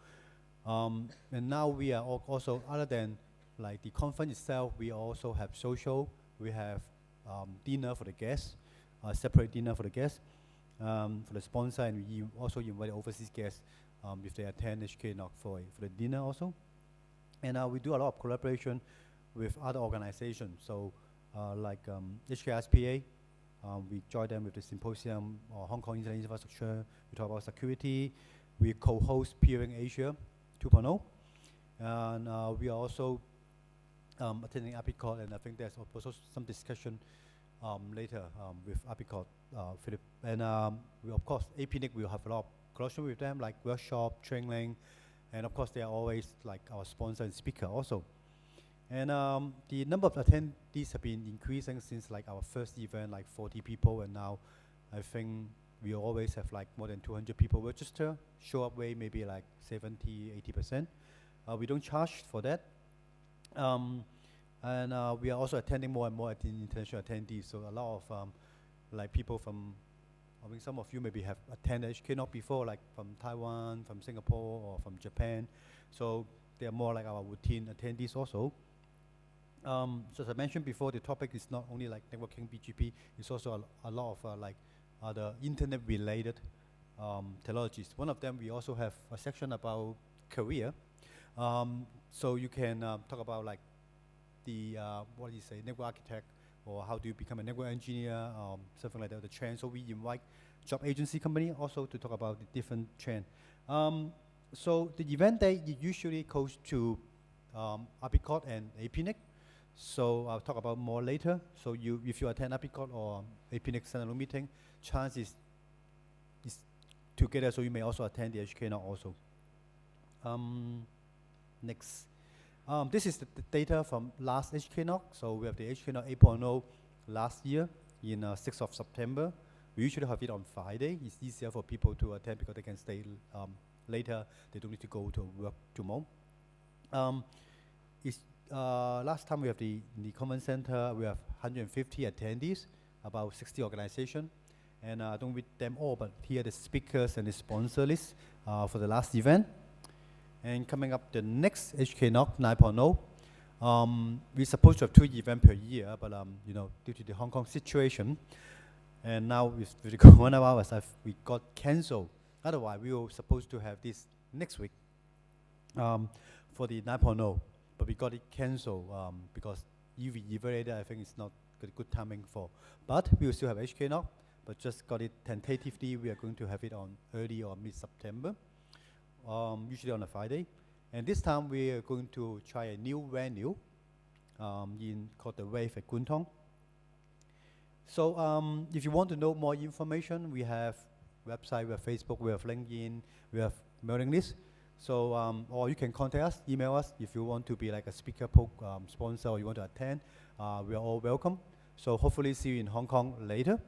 And now we are also, other than like the conference itself, we also have social. We have dinner for the guests, separate dinner for the guests. for the sponsor, and we also invite overseas guests if they attend HKNOG for the dinner also. And we do a lot of collaboration with other organizations. So like HKSPA, we join them with the symposium or Hong Kong Internet Infrastructure. We talk about security. We co-host Peering Asia 2.0. And we are also attending APRICOT, and I think there's also some discussion later with APRICOT, Philip. And we, of course, APNIC will have a lot of collaboration with them, like workshop, training, and of course they are always like our sponsor and speaker also. And the number of attendees have been increasing since like our first event, like 40 people, and now I think we always have like more than 200 people register. Show up rate maybe like 70, 80%. We don't charge for that. And we are also attending more and more international attendees. So a lot of like people from, I mean, some of you maybe have attended HKNOG before, like from Taiwan, from Singapore, or from Japan. So they are more like our routine attendees also. So as I mentioned before, the topic is not only like networking, BGP, it's also a lot of like other internet-related technologies. One of them, we also have a section about career. So you can talk about like the, what do you say, network architect, or how do you become a network engineer, something like that, the trend. So we invite job agency company also to talk about the different trend. So the event day usually goes to APRICOT and APNIC. So I'll talk about more later. So if you attend APRICOT or APNIC standalone meeting, chance is together, so you may also attend the HKNOG also. Next. This is the data from last HKNOG. So we have the HKNOG 8.0 last year in 6th of September. We usually have it on Friday. It's easier for people to attend because they can stay later. They don't need to go to work tomorrow. Last time we have in the Common Center, we have 150 attendees, about 60 organizations. And I don't read them all, but here are the speakers and the sponsor list for the last event. And coming up the next HKNOG 9.0, we're supposed to have 2 events per year, but you know, due to the Hong Kong situation, and now with the coronavirus, we got cancelled. Otherwise, we were supposed to have this next week for the 9.0, but we got it cancelled because if we evaluated, I think it's not good timing for. But we will still have HKNOG, but just got it tentatively. We are going to have it on early or mid-September. Usually on a Friday. And this time we are going to try a new venue called the Wave at Kwun Tong. So if you want to know more information, we have website, we have Facebook, we have LinkedIn, we have mailing list. So or you can contact us, email us if you want to be like a speaker sponsor or you want to attend. We are all welcome. So hopefully see you in Hong Kong later.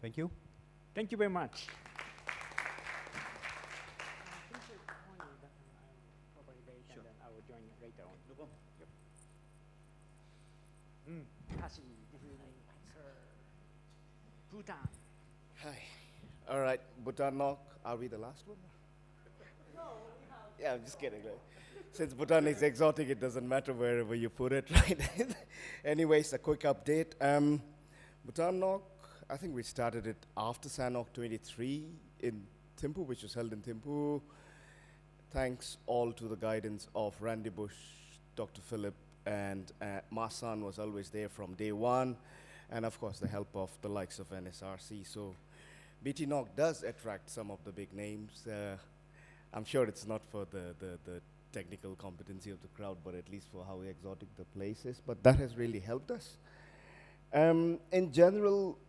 Thank you. Thank you very much. Bhutan. Hi. All right, Bhutan NOG. Are we the last one? No, yeah, I'm just kidding. Right? Since Bhutan is exotic, it doesn't matter wherever you put it, right? Anyways, a quick update. Bhutan NOG, I think we started it after SANOG 23 in Thimphu, which was held in Thimphu. Thanks all to the guidance of Randy Bush, Dr. Philip, and Masan was always there from day one. And of course, the help of the likes of NSRC. So BTNOG does attract some of the big names. I'm sure it's not for the technical competency of the crowd, but at least for how exotic the place is. But that has really helped us. In general,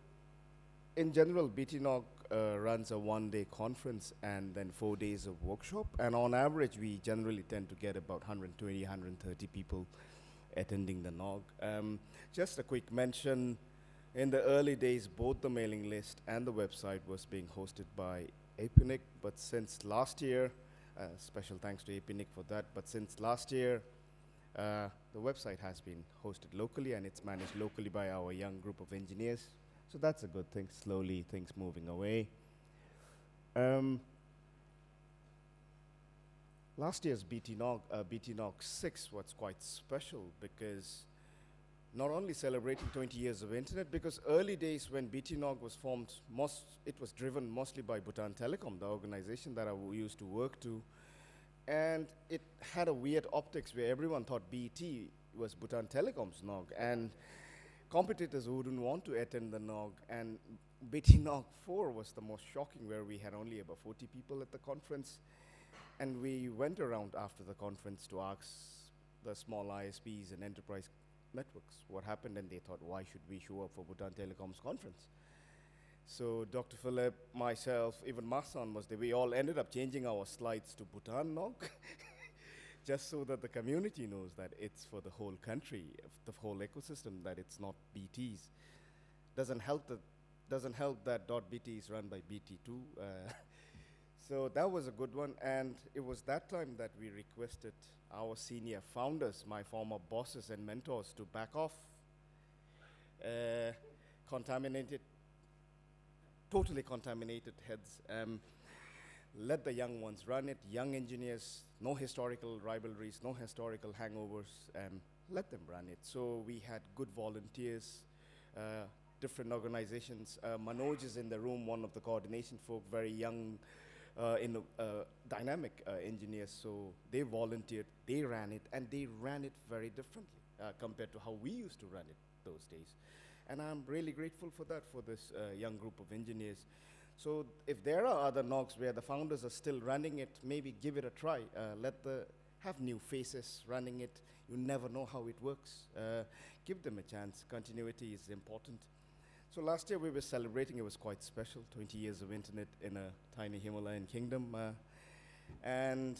BTNOG runs a one-day conference and then 4 days of workshop. And on average, we generally tend to get about 120, 130 people attending the NOG. Just a quick mention, in the early days, both the mailing list and the website was being hosted by APNIC, but since last year, special thanks to APNIC for that, but since last year, the website has been hosted locally and it's managed locally by our young group of engineers. So that's a good thing, slowly things moving away. Last year's BTNOG 6 was quite special because not only celebrating 20 years of internet, because early days when PhNOG was formed, it was driven mostly by Bhutan Telecom, the organization that I used to work to. And it had a weird optics where everyone thought BT was Bhutan Telecom's NOG, and competitors wouldn't want to attend the NOG. And PhNOG 4 was the most shocking, where we had only about 40 people at the conference. And we went around after the conference to ask the small ISPs and enterprise networks what happened, and they thought, why should we show up for Bhutan Telecom's conference? So Dr. Philip, myself, even Masan was there. We all ended up changing our slides to Bhutan NOG, just so that the community knows that it's for the whole country, the whole ecosystem, that it's not BT's. Doesn't help that .bt is run by BT2. So that was a good one, and it was that time that we requested our senior founders, my former bosses and mentors, to back off. Totally contaminated heads. Let the young ones run it, young engineers, no historical rivalries, no historical hangovers, let them run it. So we had good volunteers, different organizations. Manoj is in the room, one of the coordination folk, very young, dynamic engineers, so they volunteered, they ran it, and they ran it very differently compared to how we used to run it those days. And I'm really grateful for that, for this young group of engineers. So if there are other NOGs where the founders are still running it, maybe give it a try. Have new faces running it. You never know how it works. Give them a chance. Continuity is important. So last year we were celebrating, it was quite special, 20 years of internet in a tiny Himalayan kingdom. And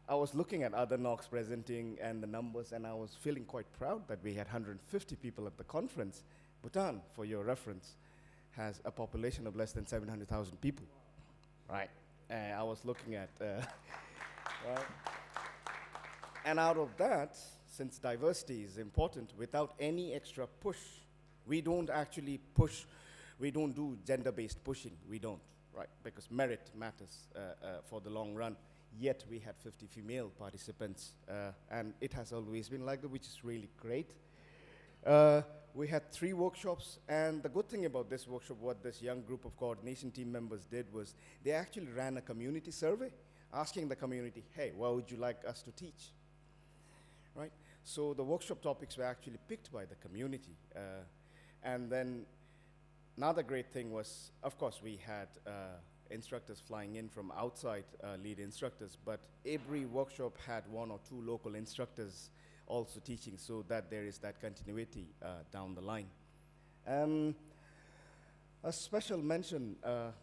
I was looking at other NOGs presenting and the numbers, and I was feeling quite proud that we had 150 people at the conference. Bhutan, for your reference, has a population of less than 700,000 people, right? I was looking at, right? And out of that, since diversity is important, without any extra push, we don't actually push, we don't do gender-based pushing, we don't, right? Because merit matters for the long run. Yet we had 50 female participants, and it has always been like that, which is really great. We had 3 workshops, and the good thing about this workshop, what this young group of coordination team members did was they actually ran a community survey, asking the community, hey, what would you like us to teach, right? So the workshop topics were actually picked by the community. And then another great thing was, of course, we had instructors flying in from outside, lead instructors, but every workshop had 1 or 2 local instructors also teaching, so that there is that continuity down the line. A special mention,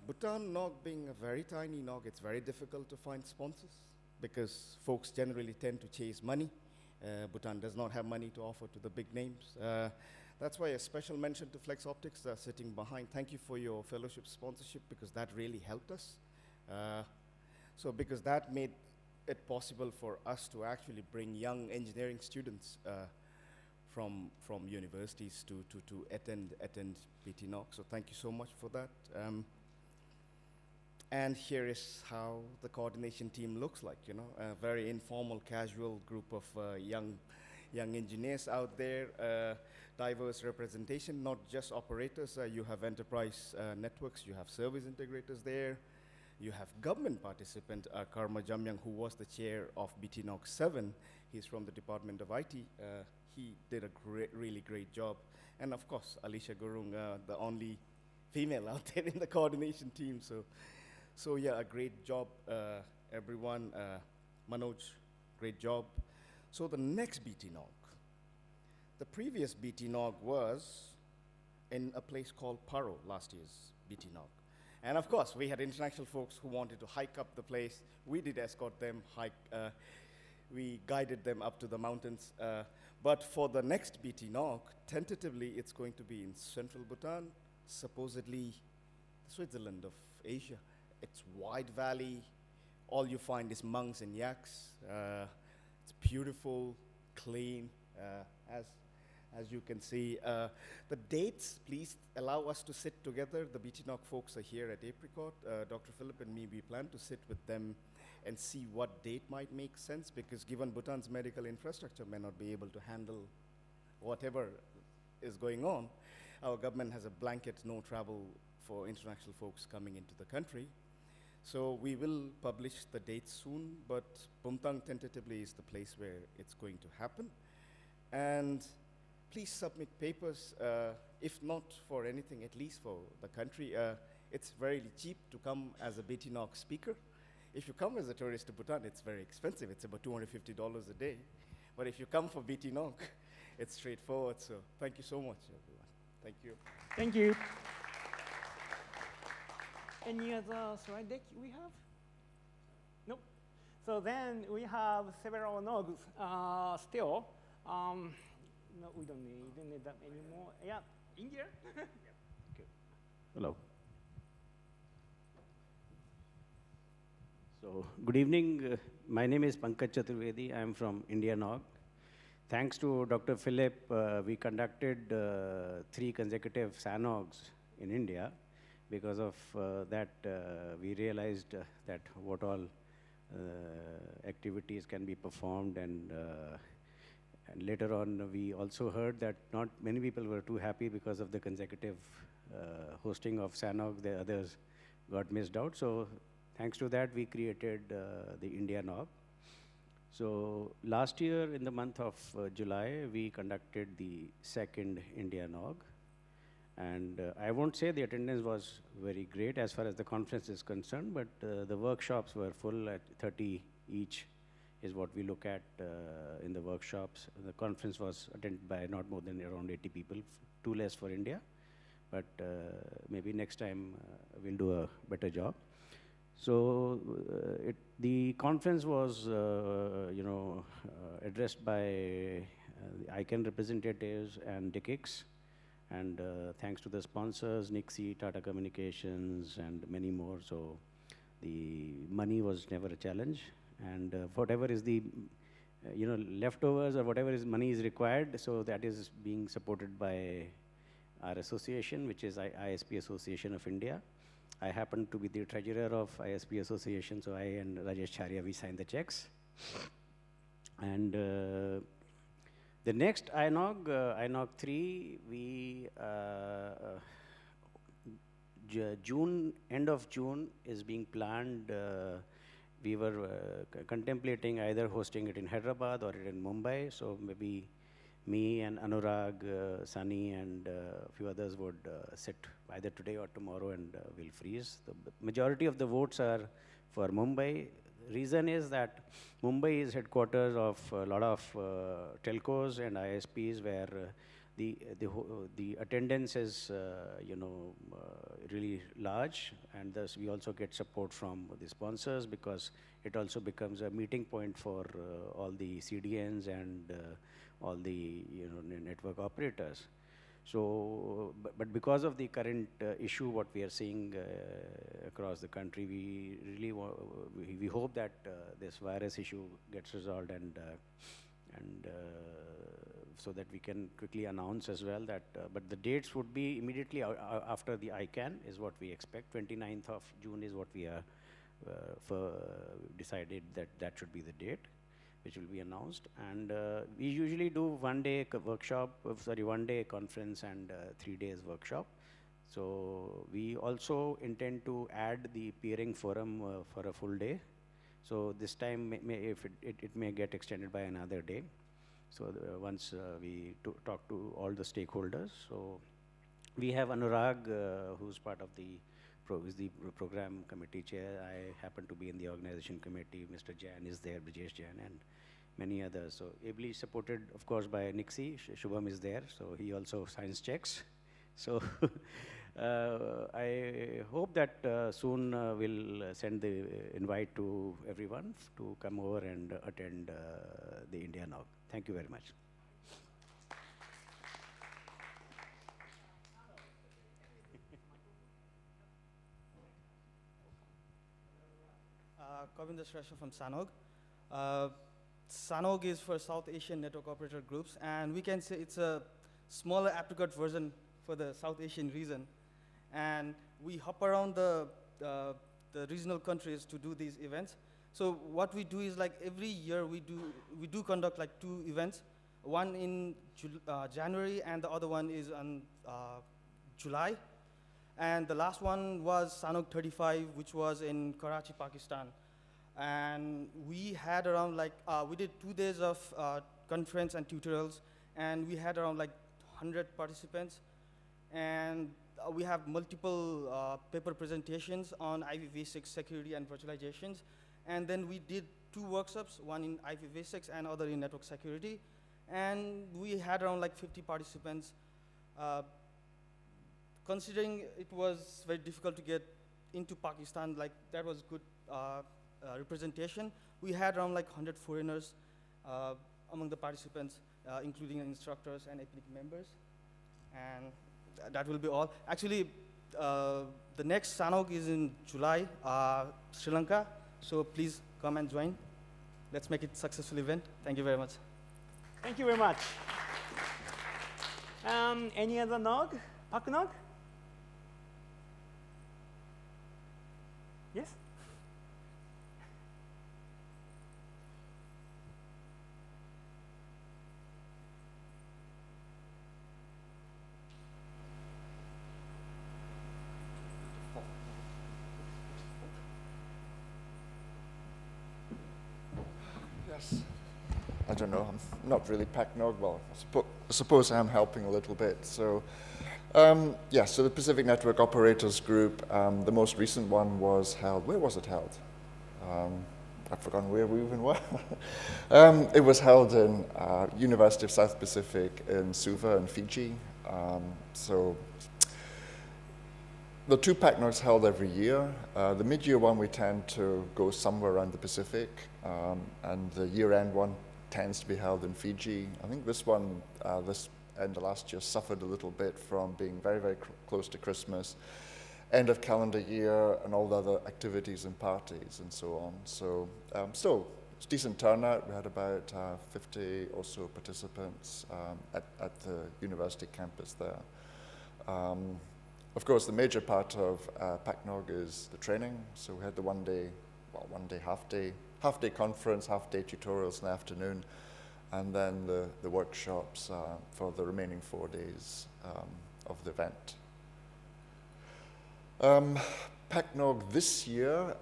Bhutan NOG being a very tiny NOG, it's very difficult to find sponsors because folks generally tend to chase money. Bhutan does not have money to offer to the big names. That's why a special mention to Flex Optics sitting behind. Thank you for your fellowship sponsorship, because that really helped us. So because that made it possible for us to actually bring young engineering students from universities to attend PhNOG. So thank you so much for that. And here is how the coordination team looks like, you know, a very informal, casual group of young engineers out there, diverse representation, not just operators. You have enterprise networks, you have service integrators there, you have government participant, Karma Jamyang, who was the chair of PhNOG 7. He's from the Department of IT. He did a really great job. And of course, Alicia Gurung, the only female out there in the coordination team. So yeah, a great job, everyone. Manoj, great job. So the next PhNOG, the previous PhNOG was in a place called Paro, last year's PhNOG. And of course, we had international folks who wanted to hike up the place. We did escort them, we guided them up to the mountains. But for the next PhNOG, tentatively, it's going to be in central Bhutan, supposedly Switzerland of Asia. It's wide valley. All you find is monks and yaks. It's beautiful, clean, as you can see. The dates, please allow us to sit together. The PhNOG folks are here at APRICOT. Dr. Philip and me, we plan to sit with them and see what date might make sense, because given Bhutan's medical infrastructure may not be able to handle whatever is going on, our government has a blanket no travel for international folks coming into the country. So we will publish the dates soon, but Bumtang tentatively is the place where it's going to happen. And please submit papers, if not for anything, at least for the country. It's very cheap to come as a PhNOG speaker. If you come as a tourist to Bhutan, it's very expensive. It's about $250 a day. But if you come for PhNOG, it's straightforward. So thank you so much, everyone. Thank you. Thank you. Any other slide deck we have? Nope. So then we have several NOGs still. No, we don't need that anymore. Yeah, India. Okay. Hello. So, good evening. My name is Pankaj Chaturvedi. I am from India NOG. Thanks to Dr. Philip, we conducted 3 consecutive SANOGs in India. Because of that, we realized that what all activities can be performed, and later on we also heard that not many people were too happy because of the consecutive hosting of SANOG. The others got missed out. So thanks to that, we created the India NOG. So last year in the month of July, we conducted the 2nd India NOG. And I won't say the attendance was very great as far as the conference is concerned, but the workshops were full at 30 each is what we look at in the workshops. The conference was attended by not more than around 80 people, 2 less for India. But maybe next time we'll do a better job. So the conference was, addressed by the ICANN representatives and DICIX. And thanks to the sponsors, Nixie, Tata Communications, and many more. So the money was never a challenge. And whatever is the, leftovers or whatever is money is required, so that is being supported by our association, which is ISP Association of India. I happen to be the treasurer of ISP Association, so I and Rajesh Charya, we signed the checks. And the next INOG, INOG 3, we, end of June is being planned. We were contemplating either hosting it in Hyderabad or in Mumbai. So maybe me and Anurag, Sunny, and a few others would sit either today or tomorrow, and we'll freeze. The majority of the votes are for Mumbai. Reason is that Mumbai is headquarters of a lot of telcos and ISPs, where the attendance is really large, and thus we also get support from the sponsors, because it also becomes a meeting point for all the CDNs and all the network operators. So, but because of the current issue, what we are seeing across the country, we really we hope that this virus issue gets resolved, and so that we can quickly announce as well that. But the dates would be immediately after the ICANN is what we expect. 29th of June is what we are decided that should be the date, which will be announced. And we usually do 1 day workshop, 1 day conference and 3 days workshop. So we also intend to add the peering forum for a full day. So this time, if it may get extended by another day. So once we talk to all the stakeholders. So we have Anurag, who's part of the program committee chair. I happen to be in the organization committee. Mr. Jain is there, Brijesh Jain, and many others. So ably supported, of course, by Nixie. Shubham is there, so he also signs checks. So I hope that soon we'll send the invite to everyone to come over and attend the India NOG. Thank you very much. Govinda Shrestha from SANOG. SANOG is for South Asian Network Operator Groups, and we can say it's a smaller APRICOT version for the South Asian region. And we hop around the regional countries to do these events. So what we do is, like, every year we do conduct like 2 events. one in January and the other one is on July. And the last one was SANOG 35, which was in Karachi, Pakistan. And we had around we did 2 days of conference and tutorials, and we had around 100 participants. And we have multiple paper presentations on IPv6 security and virtualizations. And then we did 2 workshops, one in IPv6 and other in network security. And we had around 50 participants. Considering it was very difficult to get into Pakistan, that was good representation. We had around 100 foreigners among the participants, including instructors and APRICOT members. And that will be all. Actually, the next SANOG is in July, Sri Lanka. So please come and join. Let's make it a successful event. Thank you very much. Thank you very much. Any other NOG? PhNOG? Yes? Yes. I don't know, I'm not really PhNOG. Well, I suppose I'm helping a little bit. So, yeah, so the Pacific Network Operators Group, the most recent one was held, where was it held? I've forgotten where we even were. It was held in University of South Pacific in Suva in Fiji. So the 2 PhNOGs held every year. The mid-year one we tend to go somewhere around the Pacific, and the year-end one tends to be held in Fiji. I think this one, this end of last year, suffered a little bit from being very, very close to Christmas, end of calendar year, and all the other activities and parties and so on. So still, it's decent turnout. We had about 50 or so participants at the university campus there. Of course, the major part of PhNOG is the training. So we had the one day, half-day conference, half-day tutorials in the afternoon, and then the workshops for the remaining 4 days of the event. PhNOG this year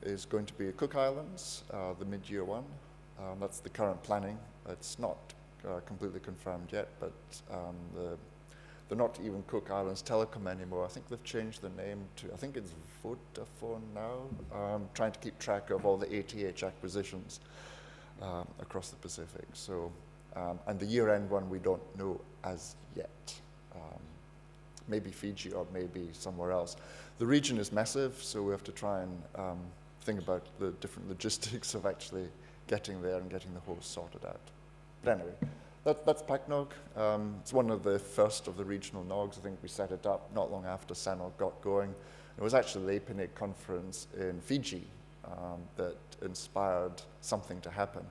is going to be Cook Islands, the mid-year one. That's the current planning. It's not completely confirmed yet, but they're not even Cook Islands Telecom anymore. I think they've changed the name to, I think it's Vodafone now, trying to keep track of all the ATH acquisitions across the Pacific. So, and the year-end one we don't know as yet. Maybe Fiji or maybe somewhere else. The region is massive, so we have to try and think about the different logistics of actually getting there and getting the host sorted out. But anyway, that's PhNOG. It's one of the first of the regional NOGs. I think we set it up not long after SANOG got going. It was actually the APRICOT conference in Fiji that inspired something to happen.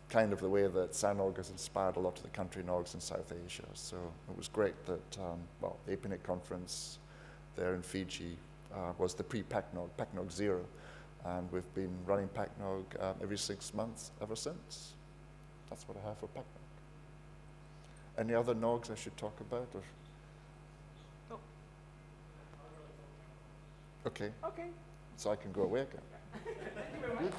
Kind of the way that SANOG has inspired a lot of the country NOGs in South Asia. So it was great that, well, the APRICOT conference there in Fiji was the pre-PhNOG, PhNOG 0. And we've been running PhNOG every 6 months ever since. That's what I have for PhNOG. Any other NOGs I should talk about? Or? No. Okay. Okay. So I can go away again. Thank you very much.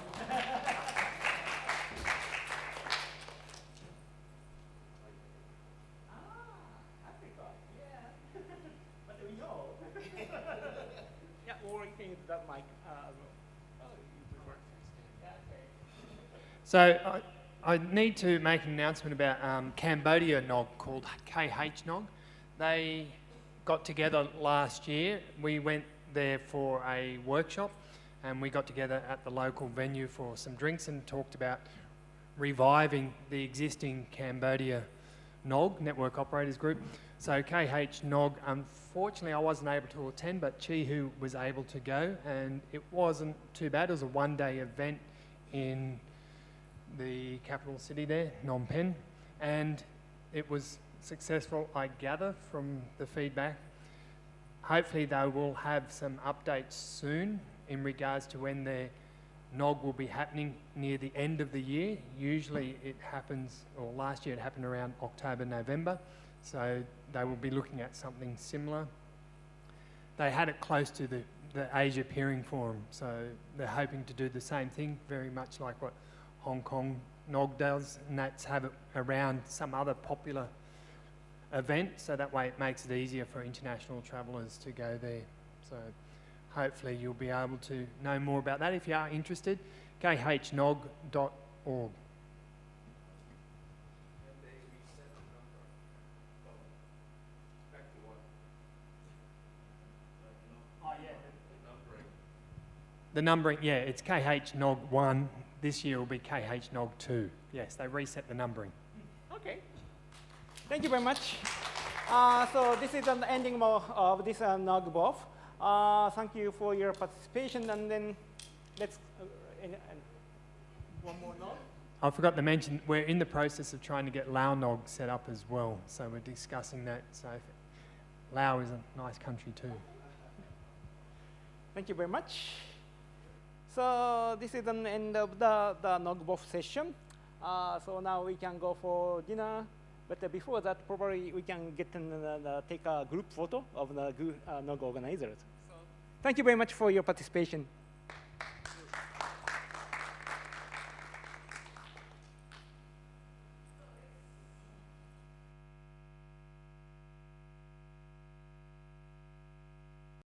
APRICOT, yeah. But we know. Yeah, or you can use that mic. So I need to make an announcement about Cambodia NOG called PhNOG. They got together last year. We went there for a workshop, and we got together at the local venue for some drinks and talked about reviving the existing Cambodia NOG, Network Operators Group. So PhNOG, unfortunately I wasn't able to attend, but Chihu was able to go, and it wasn't too bad. It was a one-day event in the capital city there, Phnom Penh, and it was successful, I gather, from the feedback. Hopefully they will have some updates soon in regards to when they're NOG will be happening near the end of the year. Usually it happens, or last year it happened around October, November. So they will be looking at something similar. They had it close to the Asia Peering Forum, so they're hoping to do the same thing, very much like what Hong Kong NOG does, and that's have it around some other popular event, so that way it makes it easier for international travellers to go there. So hopefully you'll be able to know more about that if you are interested. PhNOG.org. The numbering, yeah, it's PhNOG 1. This year will be PhNOG 2. Yes, they reset the numbering. Okay. Thank you very much. So this is the ending of this NOG BoF. Thank you for your participation, and then let's one more NOG. I forgot to mention, we're in the process of trying to get Lao NOG set up as well, so we're discussing that. So Lao is a nice country too. Thank you very much. So this is the end of the NOG BoF session. So now we can go for dinner. But before that, probably we can get take a group photo of the NOG organizers. Thank you very much for your participation.